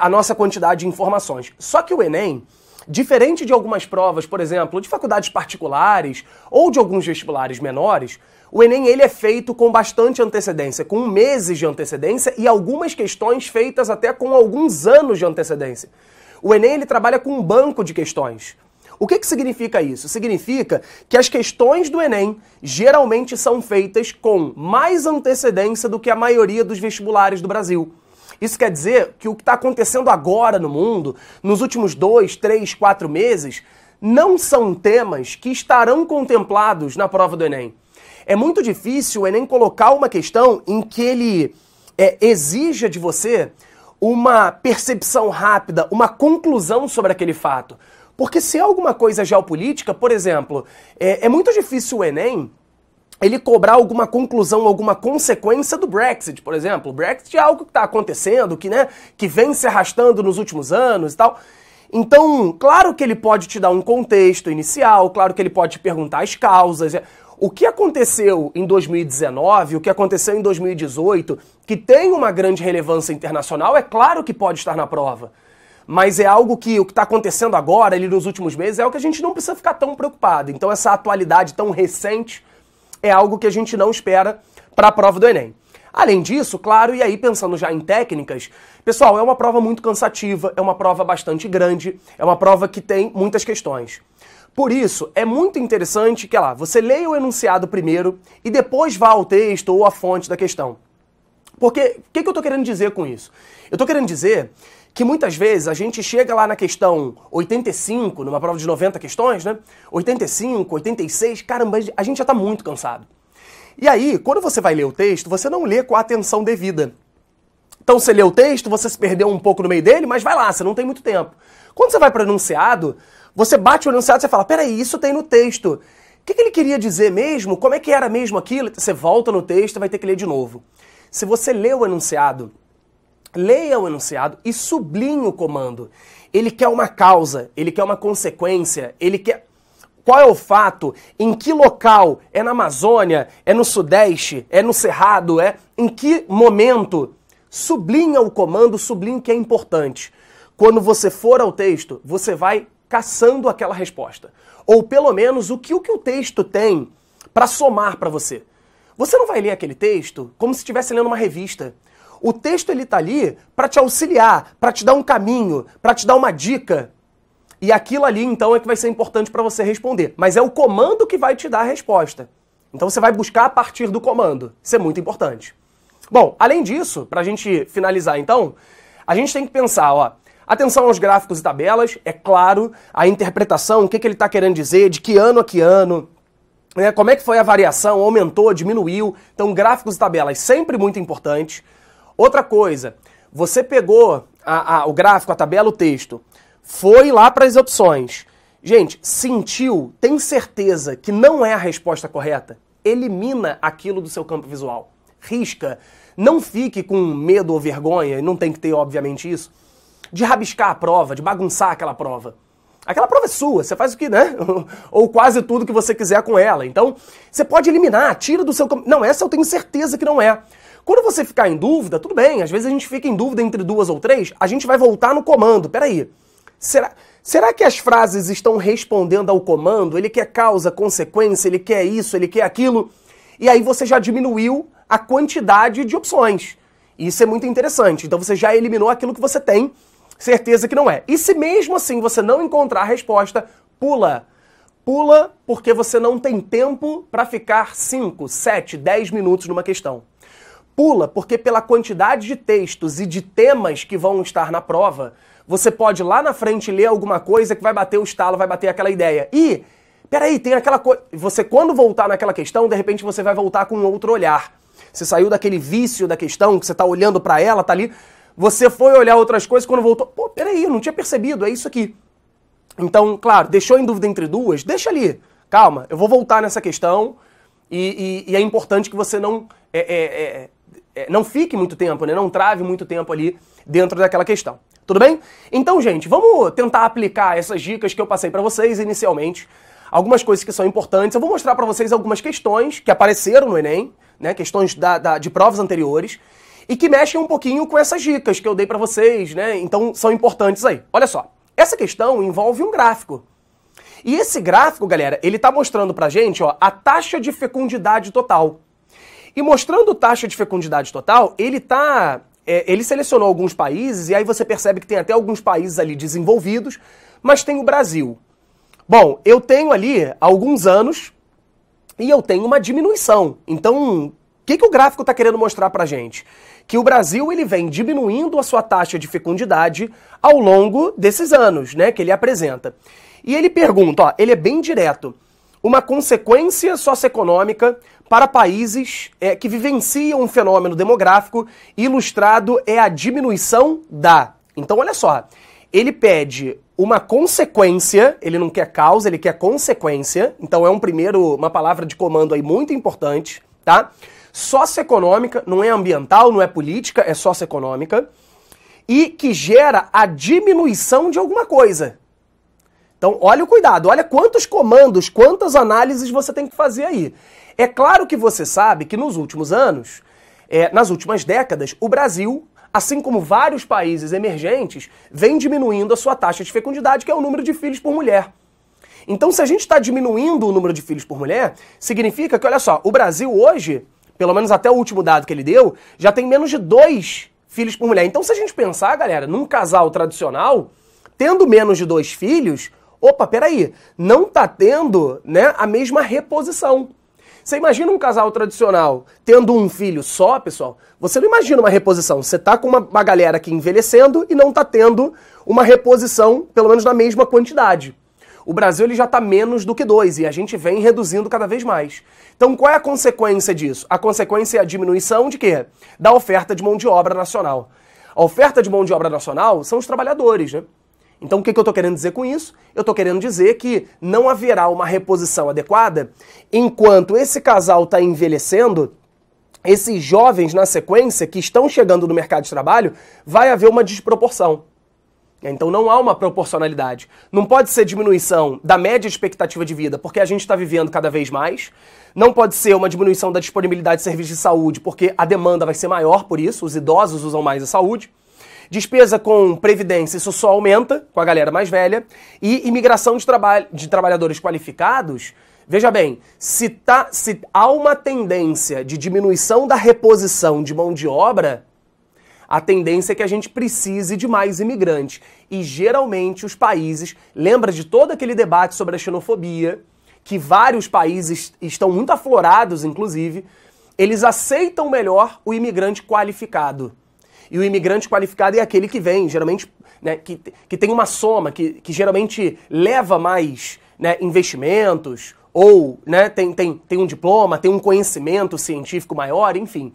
a nossa quantidade de informações. Só que o Enem, diferente de algumas provas, por exemplo, de faculdades particulares ou de alguns vestibulares menores, o Enem ele é feito com bastante antecedência, com meses de antecedência e algumas questões feitas até com alguns anos de antecedência. O Enem ele trabalha com um banco de questões. O que significa isso? Significa que as questões do Enem geralmente são feitas com mais antecedência do que a maioria dos vestibulares do Brasil. Isso quer dizer que o que está acontecendo agora no mundo, nos últimos 2, 3, 4 meses, não são temas que estarão contemplados na prova do Enem. É muito difícil o Enem colocar uma questão em que ele exija de você uma percepção rápida, uma conclusão sobre aquele fato. Porque se é alguma coisa geopolítica, por exemplo, é muito difícil o Enem ele cobrar alguma conclusão, alguma consequência do Brexit, por exemplo. O Brexit é algo que está acontecendo, que vem se arrastando nos últimos anos e tal. Então, claro que ele pode te dar um contexto inicial, claro que ele pode te perguntar as causas. O que aconteceu em 2019, o que aconteceu em 2018, que tem uma grande relevância internacional, é claro que pode estar na prova. Mas é algo que o que está acontecendo agora, ali nos últimos meses, é algo que a gente não precisa ficar tão preocupado. Então essa atualidade tão recente é algo que a gente não espera para a prova do Enem. Além disso, claro, e aí pensando já em técnicas, pessoal, é uma prova muito cansativa, é uma prova bastante grande, é uma prova que tem muitas questões. Por isso, é muito interessante que você leia o enunciado primeiro e depois vá ao texto ou à fonte da questão. Porque, o que eu estou querendo dizer com isso? Eu estou querendo dizer que muitas vezes a gente chega lá na questão 85, numa prova de 90 questões, 85, 86, caramba, a gente já está muito cansado. E aí, quando você vai ler o texto, você não lê com a atenção devida. Então você lê o texto, você se perdeu um pouco no meio dele, mas vai lá, você não tem muito tempo. Quando você vai para o enunciado, você bate o enunciado e você fala, peraí, isso tem no texto. O que ele queria dizer mesmo? Como é que era mesmo aquilo? Você volta no texto e vai ter que ler de novo. Se você lê o enunciado, leia o enunciado e sublinhe o comando. Ele quer uma causa, ele quer uma consequência, ele quer... Qual é o fato? Em que local? É na Amazônia? É no Sudeste? É no Cerrado? Em que momento? Sublinha o comando, sublinha o que é importante. Quando você for ao texto, você vai caçando aquela resposta. Ou pelo menos o que o texto tem para somar para você. Você não vai ler aquele texto como se estivesse lendo uma revista. O texto ele tá ali para te auxiliar, para te dar um caminho, para te dar uma dica. E aquilo ali, então, é que vai ser importante para você responder. Mas é o comando que vai te dar a resposta. Então você vai buscar a partir do comando. Isso é muito importante. Bom, além disso, para a gente finalizar, então, a gente tem que pensar, atenção aos gráficos e tabelas, é claro, a interpretação, o que ele está querendo dizer, de que ano a que ano, como é que foi a variação, aumentou, diminuiu. Então, gráficos e tabelas, sempre muito importante. Outra coisa, você pegou o gráfico, a tabela, o texto, foi lá para as opções. Gente, sentiu, tem certeza que não é a resposta correta? Elimina aquilo do seu campo visual. Risca. Não fique com medo ou vergonha, e não tem que ter, obviamente, isso, de rabiscar a prova, de bagunçar aquela prova. Aquela prova é sua, você faz o que, ou quase tudo que você quiser com ela. Então, você pode eliminar, tira do seu campo. Não, essa eu tenho certeza que não é. Quando você ficar em dúvida, tudo bem, às vezes a gente fica em dúvida entre 2 ou 3, a gente vai voltar no comando. Peraí, será que as frases estão respondendo ao comando? Ele quer causa, consequência, ele quer isso, ele quer aquilo. E aí você já diminuiu a quantidade de opções. Isso é muito interessante. Então você já eliminou aquilo que você tem certeza que não é. E se mesmo assim você não encontrar a resposta, pula. Pula porque você não tem tempo para ficar 5, 7, 10 minutos numa questão. Pula porque pela quantidade de textos e de temas que vão estar na prova, você pode lá na frente ler alguma coisa que vai bater o estalo, vai bater aquela ideia. E, peraí, tem aquela coisa... Você quando voltar naquela questão, de repente você vai voltar com um outro olhar. Você saiu daquele vício da questão, que você está olhando para ela, tá ali... Você foi olhar outras coisas, quando voltou, peraí, eu não tinha percebido, é isso aqui. Então, claro, deixou em dúvida entre 2, deixa ali. Calma, eu vou voltar nessa questão e é importante que você não fique muito tempo, né? Não trave muito tempo ali dentro daquela questão. Tudo bem? Então, gente, vamos tentar aplicar essas dicas que eu passei para vocês inicialmente. Algumas coisas que são importantes. Eu vou mostrar para vocês algumas questões que apareceram no Enem, né? Questões de provas anteriores, e que mexem um pouquinho com essas dicas que eu dei para vocês, né? Então, são importantes aí. Olha só, essa questão envolve um gráfico. E esse gráfico, galera, ele tá mostrando pra gente, ó, a taxa de fecundidade total. E mostrando taxa de fecundidade total, ele selecionou alguns países, e aí você percebe que tem até alguns países ali desenvolvidos, mas tem o Brasil. Bom, eu tenho ali alguns anos e eu tenho uma diminuição. Então, o que o gráfico está querendo mostrar pra gente? Que o Brasil ele vem diminuindo a sua taxa de fecundidade ao longo desses anos, né, que ele apresenta. E ele pergunta, ó, ele é bem direto, uma consequência socioeconômica para países que vivenciam um fenômeno demográfico ilustrado é a diminuição da. Então, olha só, ele pede uma consequência, ele não quer causa, ele quer consequência, então é uma palavra de comando aí muito importante, tá? Socioeconômica, não é ambiental, não é política, é socioeconômica, e que gera a diminuição de alguma coisa. Então, olha o cuidado, olha quantos comandos, quantas análises você tem que fazer aí. É claro que você sabe que nos últimos anos, nas últimas décadas, o Brasil, assim como vários países emergentes, vem diminuindo a sua taxa de fecundidade, que é o número de filhos por mulher. Então, se a gente está diminuindo o número de filhos por mulher, significa que, olha só, o Brasil hoje, pelo menos até o último dado que ele deu, já tem menos de 2 filhos por mulher. Então, se a gente pensar, galera, num casal tradicional, tendo menos de 2 filhos, opa, peraí, não tá tendo, né, a mesma reposição. Você imagina um casal tradicional tendo um filho só, pessoal? Você não imagina uma reposição. Você tá com uma galera aqui envelhecendo e não tá tendo uma reposição, pelo menos na mesma quantidade. O Brasil ele já tá menos do que 2 e a gente vem reduzindo cada vez mais. Então qual é a consequência disso? A consequência é a diminuição de quê? Da oferta de mão de obra nacional. A oferta de mão de obra nacional são os trabalhadores, né? Então o que eu estou querendo dizer com isso? Eu estou querendo dizer que não haverá uma reposição adequada enquanto esse casal está envelhecendo, esses jovens na sequência que estão chegando no mercado de trabalho, vai haver uma desproporção. Então não há uma proporcionalidade. Não pode ser diminuição da média expectativa de vida, porque a gente está vivendo cada vez mais. Não pode ser uma diminuição da disponibilidade de serviços de saúde, porque a demanda vai ser maior por isso, os idosos usam mais a saúde. Despesa com previdência, isso só aumenta com a galera mais velha. E imigração de trabalhadores qualificados, veja bem, se há uma tendência de diminuição da reposição de mão de obra, a tendência é que a gente precise de mais imigrantes. E geralmente os países, lembra de todo aquele debate sobre a xenofobia, que vários países estão muito aflorados, inclusive, eles aceitam melhor o imigrante qualificado. E o imigrante qualificado é aquele que vem, geralmente, né, que tem uma soma, que geralmente leva mais, né, investimentos, ou, né, tem um diploma, tem um conhecimento científico maior, enfim.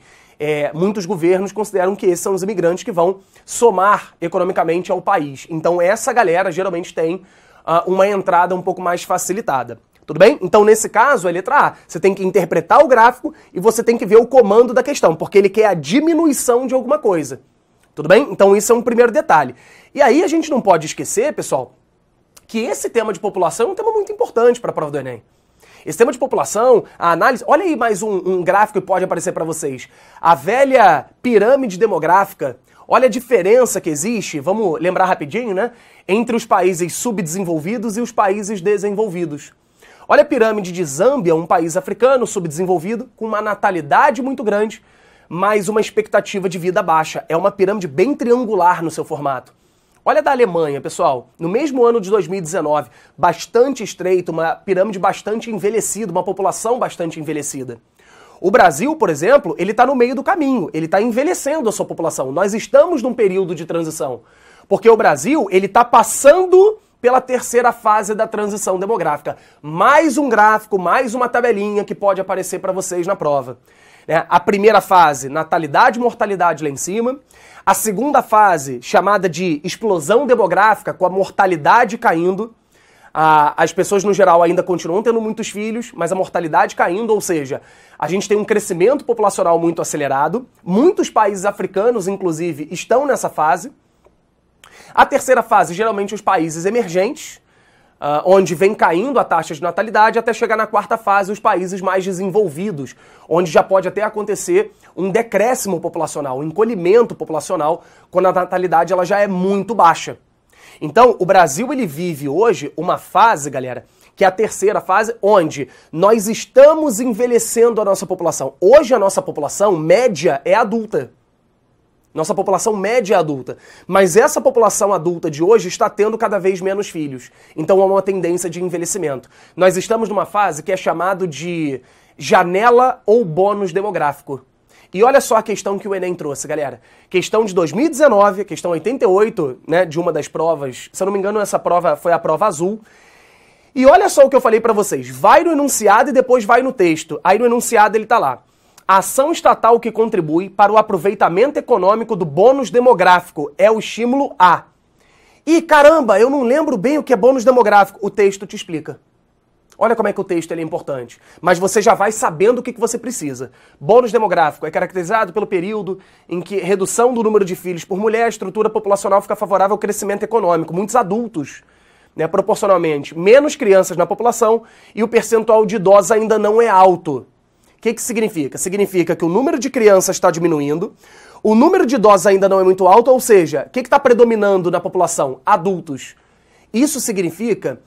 Muitos governos consideram que esses são os imigrantes que vão somar economicamente ao país. Então essa galera geralmente tem uma entrada um pouco mais facilitada. Tudo bem? Então, nesse caso, a letra A, você tem que interpretar o gráfico e você tem que ver o comando da questão, porque ele quer a diminuição de alguma coisa. Tudo bem? Então, isso é um primeiro detalhe. E aí, a gente não pode esquecer, pessoal, que esse tema de população é um tema muito importante para a prova do Enem. Esse tema de população, a análise... Olha aí mais um gráfico que pode aparecer para vocês. A velha pirâmide demográfica. Olha a diferença que existe, vamos lembrar rapidinho, né? Entre os países subdesenvolvidos e os países desenvolvidos. Olha a pirâmide de Zâmbia, um país africano subdesenvolvido, com uma natalidade muito grande, mas uma expectativa de vida baixa. É uma pirâmide bem triangular no seu formato. Olha a da Alemanha, pessoal. No mesmo ano de 2019, bastante estreito, uma pirâmide bastante envelhecida, uma população bastante envelhecida. O Brasil, por exemplo, ele está no meio do caminho, ele está envelhecendo a sua população. Nós estamos num período de transição, porque o Brasil ele está passando pela terceira fase da transição demográfica. Mais um gráfico, mais uma tabelinha que pode aparecer para vocês na prova. A primeira fase, natalidade e mortalidade lá em cima. A segunda fase, chamada de explosão demográfica, com a mortalidade caindo. As pessoas, no geral, ainda continuam tendo muitos filhos, mas a mortalidade caindo, ou seja, a gente tem um crescimento populacional muito acelerado. Muitos países africanos, inclusive, estão nessa fase. A terceira fase, geralmente, os países emergentes, onde vem caindo a taxa de natalidade, até chegar na quarta fase, os países mais desenvolvidos, onde já pode até acontecer um decréscimo populacional, um encolhimento populacional, quando a natalidade ela já é muito baixa. Então, o Brasil ele vive hoje uma fase, galera, que é a terceira fase, onde nós estamos envelhecendo a nossa população. Hoje a nossa população média é adulta. Nossa população média é adulta. Mas essa população adulta de hoje está tendo cada vez menos filhos. Então há uma tendência de envelhecimento. Nós estamos numa fase que é chamado de janela ou bônus demográfico. E olha só a questão que o Enem trouxe, galera. Questão de 2019, questão 88, né, de uma das provas. Se eu não me engano, essa prova foi a prova azul. E olha só o que eu falei pra vocês. Vai no enunciado e depois vai no texto. Aí no enunciado ele tá lá. Ação estatal que contribui para o aproveitamento econômico do bônus demográfico é o estímulo A. E caramba, eu não lembro bem o que é bônus demográfico. O texto te explica. Olha como é que o texto ele é importante. Mas você já vai sabendo o que você precisa. Bônus demográfico é caracterizado pelo período em que redução do número de filhos por mulher, a estrutura populacional fica favorável ao crescimento econômico. Muitos adultos, né, proporcionalmente, menos crianças na população e o percentual de idosos ainda não é alto. O que significa? Significa que o número de crianças está diminuindo, o número de idosos ainda não é muito alto, ou seja, o que está predominando na população? Adultos. Isso significa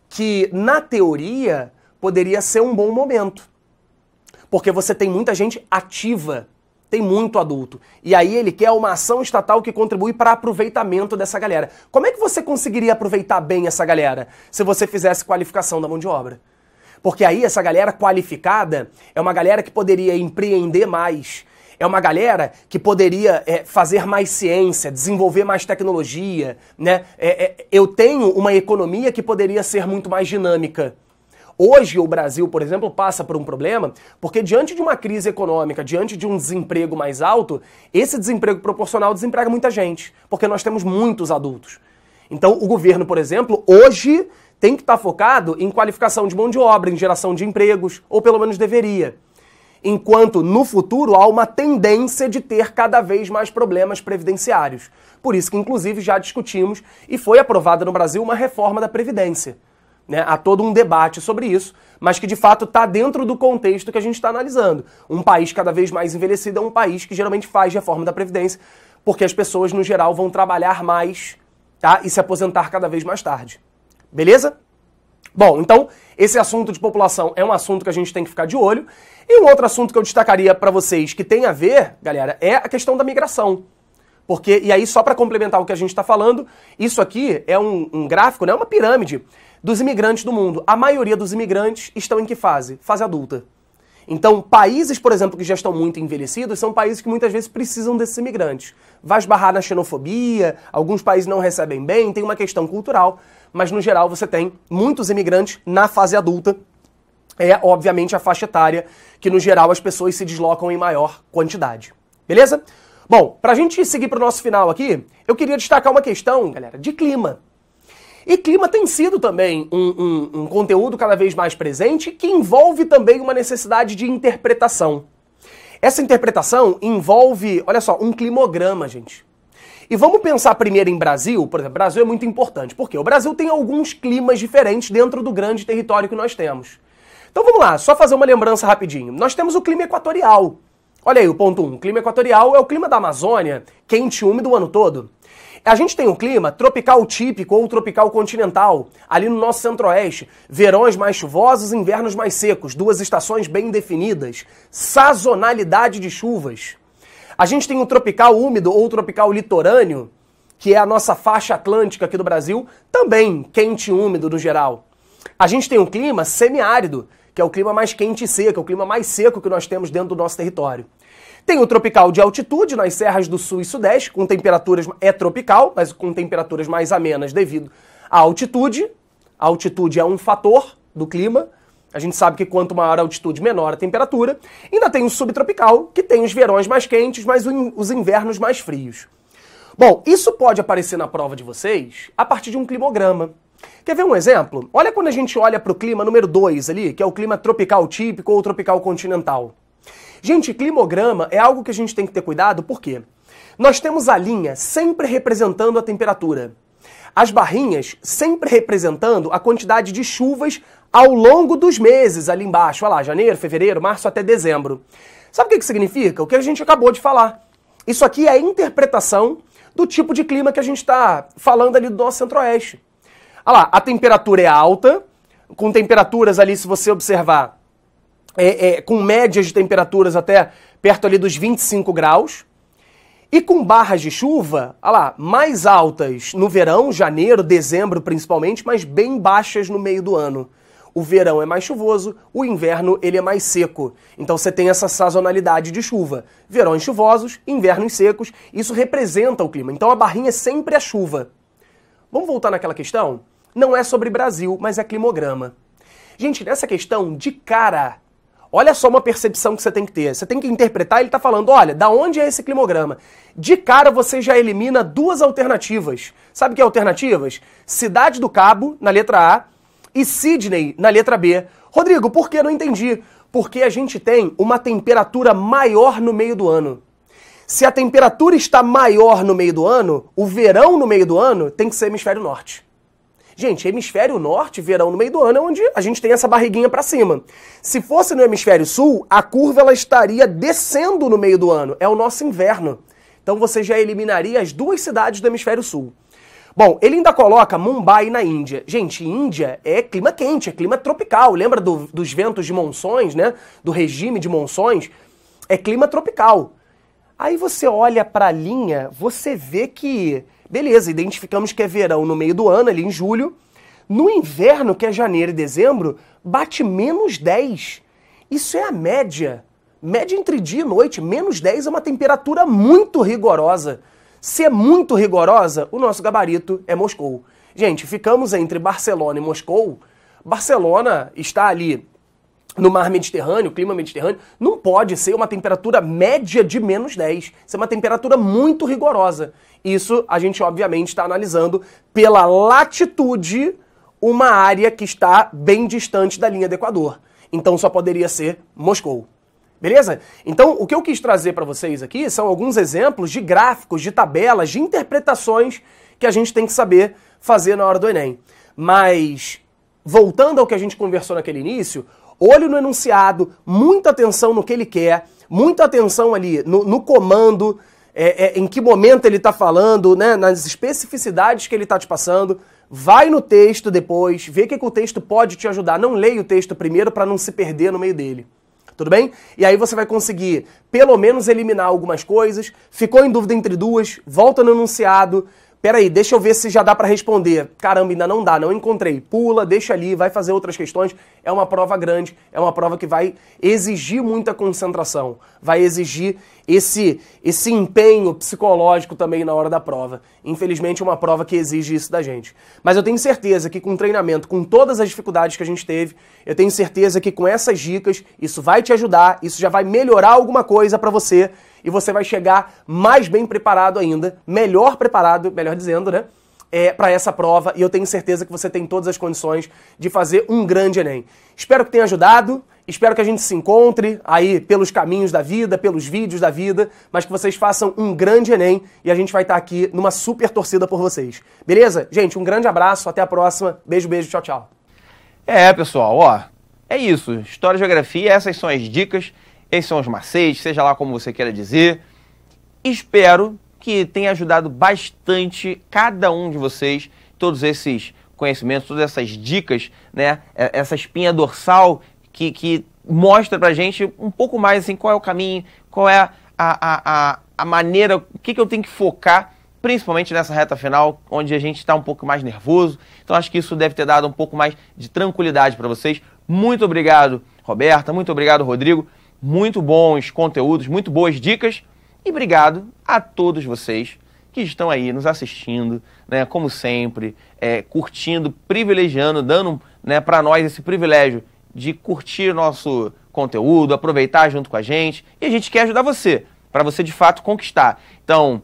que, na teoria, poderia ser um bom momento. Porque você tem muita gente ativa, tem muito adulto. E aí ele quer uma ação estatal que contribui para aproveitamento dessa galera. Como é que você conseguiria aproveitar bem essa galera se você fizesse qualificação da mão de obra? Porque aí essa galera qualificada é uma galera que poderia empreender mais, é uma galera que poderia fazer mais ciência, desenvolver mais tecnologia, né? Eu tenho uma economia que poderia ser muito mais dinâmica. Hoje o Brasil, por exemplo, passa por um problema porque diante de uma crise econômica, diante de um desemprego mais alto, esse desemprego proporcional desemprega muita gente, porque nós temos muitos adultos. Então o governo, por exemplo, hoje tem que estar focado em qualificação de mão de obra, em geração de empregos, ou pelo menos deveria. Enquanto no futuro há uma tendência de ter cada vez mais problemas previdenciários. Por isso que, inclusive, já discutimos e foi aprovada no Brasil uma reforma da Previdência. Né? Há todo um debate sobre isso, mas que de fato está dentro do contexto que a gente está analisando. Um país cada vez mais envelhecido é um país que geralmente faz reforma da Previdência, porque as pessoas, no geral, vão trabalhar mais, tá? E se aposentar cada vez mais tarde. Beleza? Bom, então, esse assunto de população é um assunto que a gente tem que ficar de olho. E um outro assunto que eu destacaria para vocês que tem a ver, galera, é a questão da migração. Porque, e aí só para complementar o que a gente está falando, isso aqui é um gráfico, né, uma pirâmide dos imigrantes do mundo. A maioria dos imigrantes estão em que fase? Fase adulta. Então, países, por exemplo, que já estão muito envelhecidos, são países que muitas vezes precisam desses imigrantes. Vai esbarrar na xenofobia, alguns países não recebem bem, tem uma questão cultural, mas no geral você tem muitos imigrantes na fase adulta. É, obviamente, a faixa etária que, no geral, as pessoas se deslocam em maior quantidade. Beleza? Bom, pra gente seguir pro nosso final aqui, eu queria destacar uma questão, galera, de clima. E clima tem sido também um conteúdo cada vez mais presente que envolve também uma necessidade de interpretação. Essa interpretação envolve, olha só, um climograma, gente. E vamos pensar primeiro em Brasil. Por exemplo, Brasil é muito importante. Por quê? O Brasil tem alguns climas diferentes dentro do grande território que nós temos. Então vamos lá, só fazer uma lembrança rapidinho. Nós temos o clima equatorial. Olha aí o ponto 1. O clima equatorial é o clima da Amazônia, quente e úmido o ano todo. A gente tem um clima tropical típico ou tropical continental, ali no nosso centro-oeste. Verões mais chuvosos, invernos mais secos, duas estações bem definidas. Sazonalidade de chuvas. A gente tem o tropical úmido ou tropical litorâneo, que é a nossa faixa atlântica aqui do Brasil, também quente e úmido no geral. A gente tem um clima semiárido, que é o clima mais quente e seco, é o clima mais seco que nós temos dentro do nosso território. Tem o tropical de altitude, nas serras do sul e sudeste, com temperaturas, é tropical, mas com temperaturas mais amenas devido à altitude. A altitude é um fator do clima. A gente sabe que quanto maior a altitude, menor a temperatura. Ainda tem o subtropical, que tem os verões mais quentes, mas os invernos mais frios. Bom, isso pode aparecer na prova de vocês a partir de um climograma. Quer ver um exemplo? Olha quando a gente olha para o clima número 2 ali, que é o clima tropical típico ou tropical continental. Gente, climograma é algo que a gente tem que ter cuidado, por quê? Nós temos a linha sempre representando a temperatura. As barrinhas sempre representando a quantidade de chuvas ao longo dos meses ali embaixo. Olha lá, janeiro, fevereiro, março até dezembro. Sabe o que significa? O que a gente acabou de falar. Isso aqui é a interpretação do tipo de clima que a gente está falando ali do nosso centro-oeste. Olha lá, a temperatura é alta, com temperaturas ali, se você observar, com médias de temperaturas até perto ali dos 25 graus. E com barras de chuva, olha lá, mais altas no verão, janeiro, dezembro principalmente, mas bem baixas no meio do ano. O verão é mais chuvoso, o inverno ele é mais seco. Então você tem essa sazonalidade de chuva. Verões chuvosos, invernos secos, isso representa o clima. Então a barrinha é sempre a chuva. Vamos voltar naquela questão? Não é sobre Brasil, mas é climograma. Gente, nessa questão, de cara, olha só uma percepção que você tem que ter. Você tem que interpretar, ele está falando, olha, da onde é esse climograma? De cara você já elimina duas alternativas. Sabe que alternativas? Cidade do Cabo, na letra A, e Sydney, na letra B. Rodrigo, por que? Não entendi. Porque a gente tem uma temperatura maior no meio do ano. Se a temperatura está maior no meio do ano, o verão no meio do ano tem que ser hemisfério norte. Gente, hemisfério norte, verão no meio do ano, é onde a gente tem essa barriguinha para cima. Se fosse no hemisfério sul, a curva ela estaria descendo no meio do ano. É o nosso inverno. Então você já eliminaria as duas cidades do hemisfério sul. Bom, ele ainda coloca Mumbai na Índia. Gente, Índia é clima quente, é clima tropical. Lembra dos ventos de monções, né? Do regime de monções? É clima tropical. Aí você olha para a linha, você vê que, beleza, identificamos que é verão no meio do ano, ali em julho. No inverno, que é janeiro e dezembro, bate menos 10. Isso é a média. Média entre dia e noite. Menos 10 é uma temperatura muito rigorosa. Se é muito rigorosa, o nosso gabarito é Moscou. Gente, ficamos entre Barcelona e Moscou. Barcelona está ali no mar Mediterrâneo, clima mediterrâneo, não pode ser uma temperatura média de menos 10. Isso é uma temperatura muito rigorosa. Isso a gente, obviamente, está analisando pela latitude, uma área que está bem distante da linha do Equador. Então só poderia ser Moscou. Beleza? Então, o que eu quis trazer para vocês aqui são alguns exemplos de gráficos, de tabelas, de interpretações que a gente tem que saber fazer na hora do Enem. Mas, voltando ao que a gente conversou naquele início, olho no enunciado, muita atenção no que ele quer, muita atenção ali no comando, em que momento ele está falando, né, nas especificidades que ele está te passando. Vai no texto depois, vê o que o texto pode te ajudar. Não leia o texto primeiro para não se perder no meio dele. Tudo bem? E aí você vai conseguir, pelo menos, eliminar algumas coisas. Ficou em dúvida entre duas, volta no enunciado. Peraí, deixa eu ver se já dá para responder. Caramba, ainda não dá, não encontrei. Pula, deixa ali, vai fazer outras questões. É uma prova grande, é uma prova que vai exigir muita concentração. Vai exigir esse empenho psicológico também na hora da prova. Infelizmente é uma prova que exige isso da gente. Mas eu tenho certeza que com treinamento, com todas as dificuldades que a gente teve, eu tenho certeza que com essas dicas, isso vai te ajudar, isso já vai melhorar alguma coisa para você e você vai chegar mais bem preparado ainda, melhor preparado, melhor dizendo, né? Para essa prova, e eu tenho certeza que você tem todas as condições de fazer um grande Enem. Espero que tenha ajudado, espero que a gente se encontre aí pelos caminhos da vida, pelos vídeos da vida, mas que vocês façam um grande Enem e a gente vai estar aqui numa super torcida por vocês. Beleza? Gente, um grande abraço, até a próxima, beijo, beijo, tchau, tchau. Pessoal, ó, é isso. História e Geografia, essas são as dicas, esses são os macetes, seja lá como você queira dizer. Espero que tenha ajudado bastante cada um de vocês, todos esses conhecimentos, todas essas dicas, né? Essa espinha dorsal que mostra pra gente um pouco mais assim, qual é o caminho, qual é a maneira, o que eu tenho que focar, principalmente nessa reta final, onde a gente está um pouco mais nervoso. Então acho que isso deve ter dado um pouco mais de tranquilidade para vocês. Muito obrigado, Roberta, muito obrigado, Rodrigo. Muito bons conteúdos, muito boas dicas. E obrigado a todos vocês que estão aí nos assistindo, né, como sempre, curtindo, privilegiando, dando, né, para nós esse privilégio de curtir o nosso conteúdo, aproveitar junto com a gente. E a gente quer ajudar você, para você de fato conquistar. Então,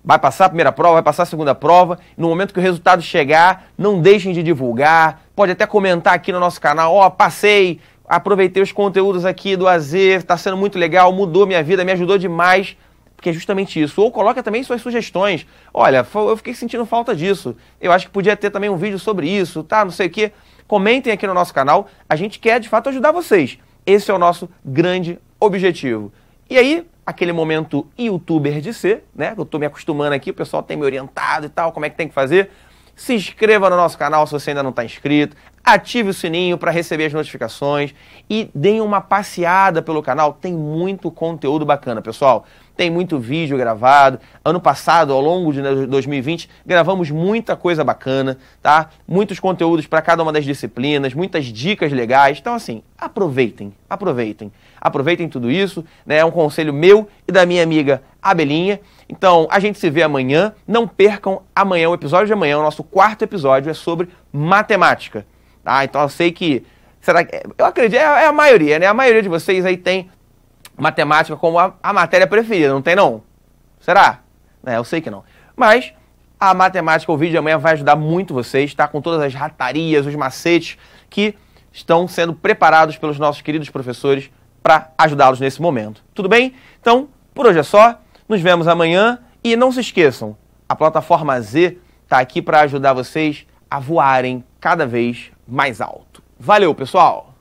Vai passar a primeira prova, vai passar a segunda prova. No momento que o resultado chegar, não deixem de divulgar. Pode até comentar aqui no nosso canal, ó, passei, aproveitei os conteúdos aqui do AZ, tá sendo muito legal, mudou minha vida, me ajudou demais. Porque é justamente isso. Ou coloca também suas sugestões. Olha, eu fiquei sentindo falta disso. Eu acho que podia ter também um vídeo sobre isso, tá? Não sei o quê. Comentem aqui no nosso canal. A gente quer, de fato, ajudar vocês. Esse é o nosso grande objetivo. E aí, aquele momento youtuber de ser, né? Eu tô me acostumando aqui, o pessoal tem me orientado e tal, como é que tem que fazer. Se inscreva no nosso canal se você ainda não está inscrito, ative o sininho para receber as notificações e deem uma passeada pelo canal, tem muito conteúdo bacana, pessoal. Tem muito vídeo gravado. Ano passado, ao longo de 2020, gravamos muita coisa bacana, tá? Muitos conteúdos para cada uma das disciplinas, muitas dicas legais. Então, assim, aproveitem, aproveitem. Aproveitem tudo isso, né? É um conselho meu e da minha amiga Abelinha. Então, a gente se vê amanhã. Não percam amanhã, o episódio de amanhã, o nosso 4º episódio é sobre matemática, tá? Então, eu sei que, eu acredito, é a maioria, né? A maioria de vocês aí tem matemática como a matéria preferida, não tem não? Será? Eu sei que não. Mas a matemática, o vídeo de amanhã vai ajudar muito vocês, tá? Com todas as ratarias, os macetes que estão sendo preparados pelos nossos queridos professores para ajudá-los nesse momento. Tudo bem? Então, por hoje é só. Nos vemos amanhã e não se esqueçam, a plataforma Z está aqui para ajudar vocês a voarem cada vez mais alto. Valeu, pessoal!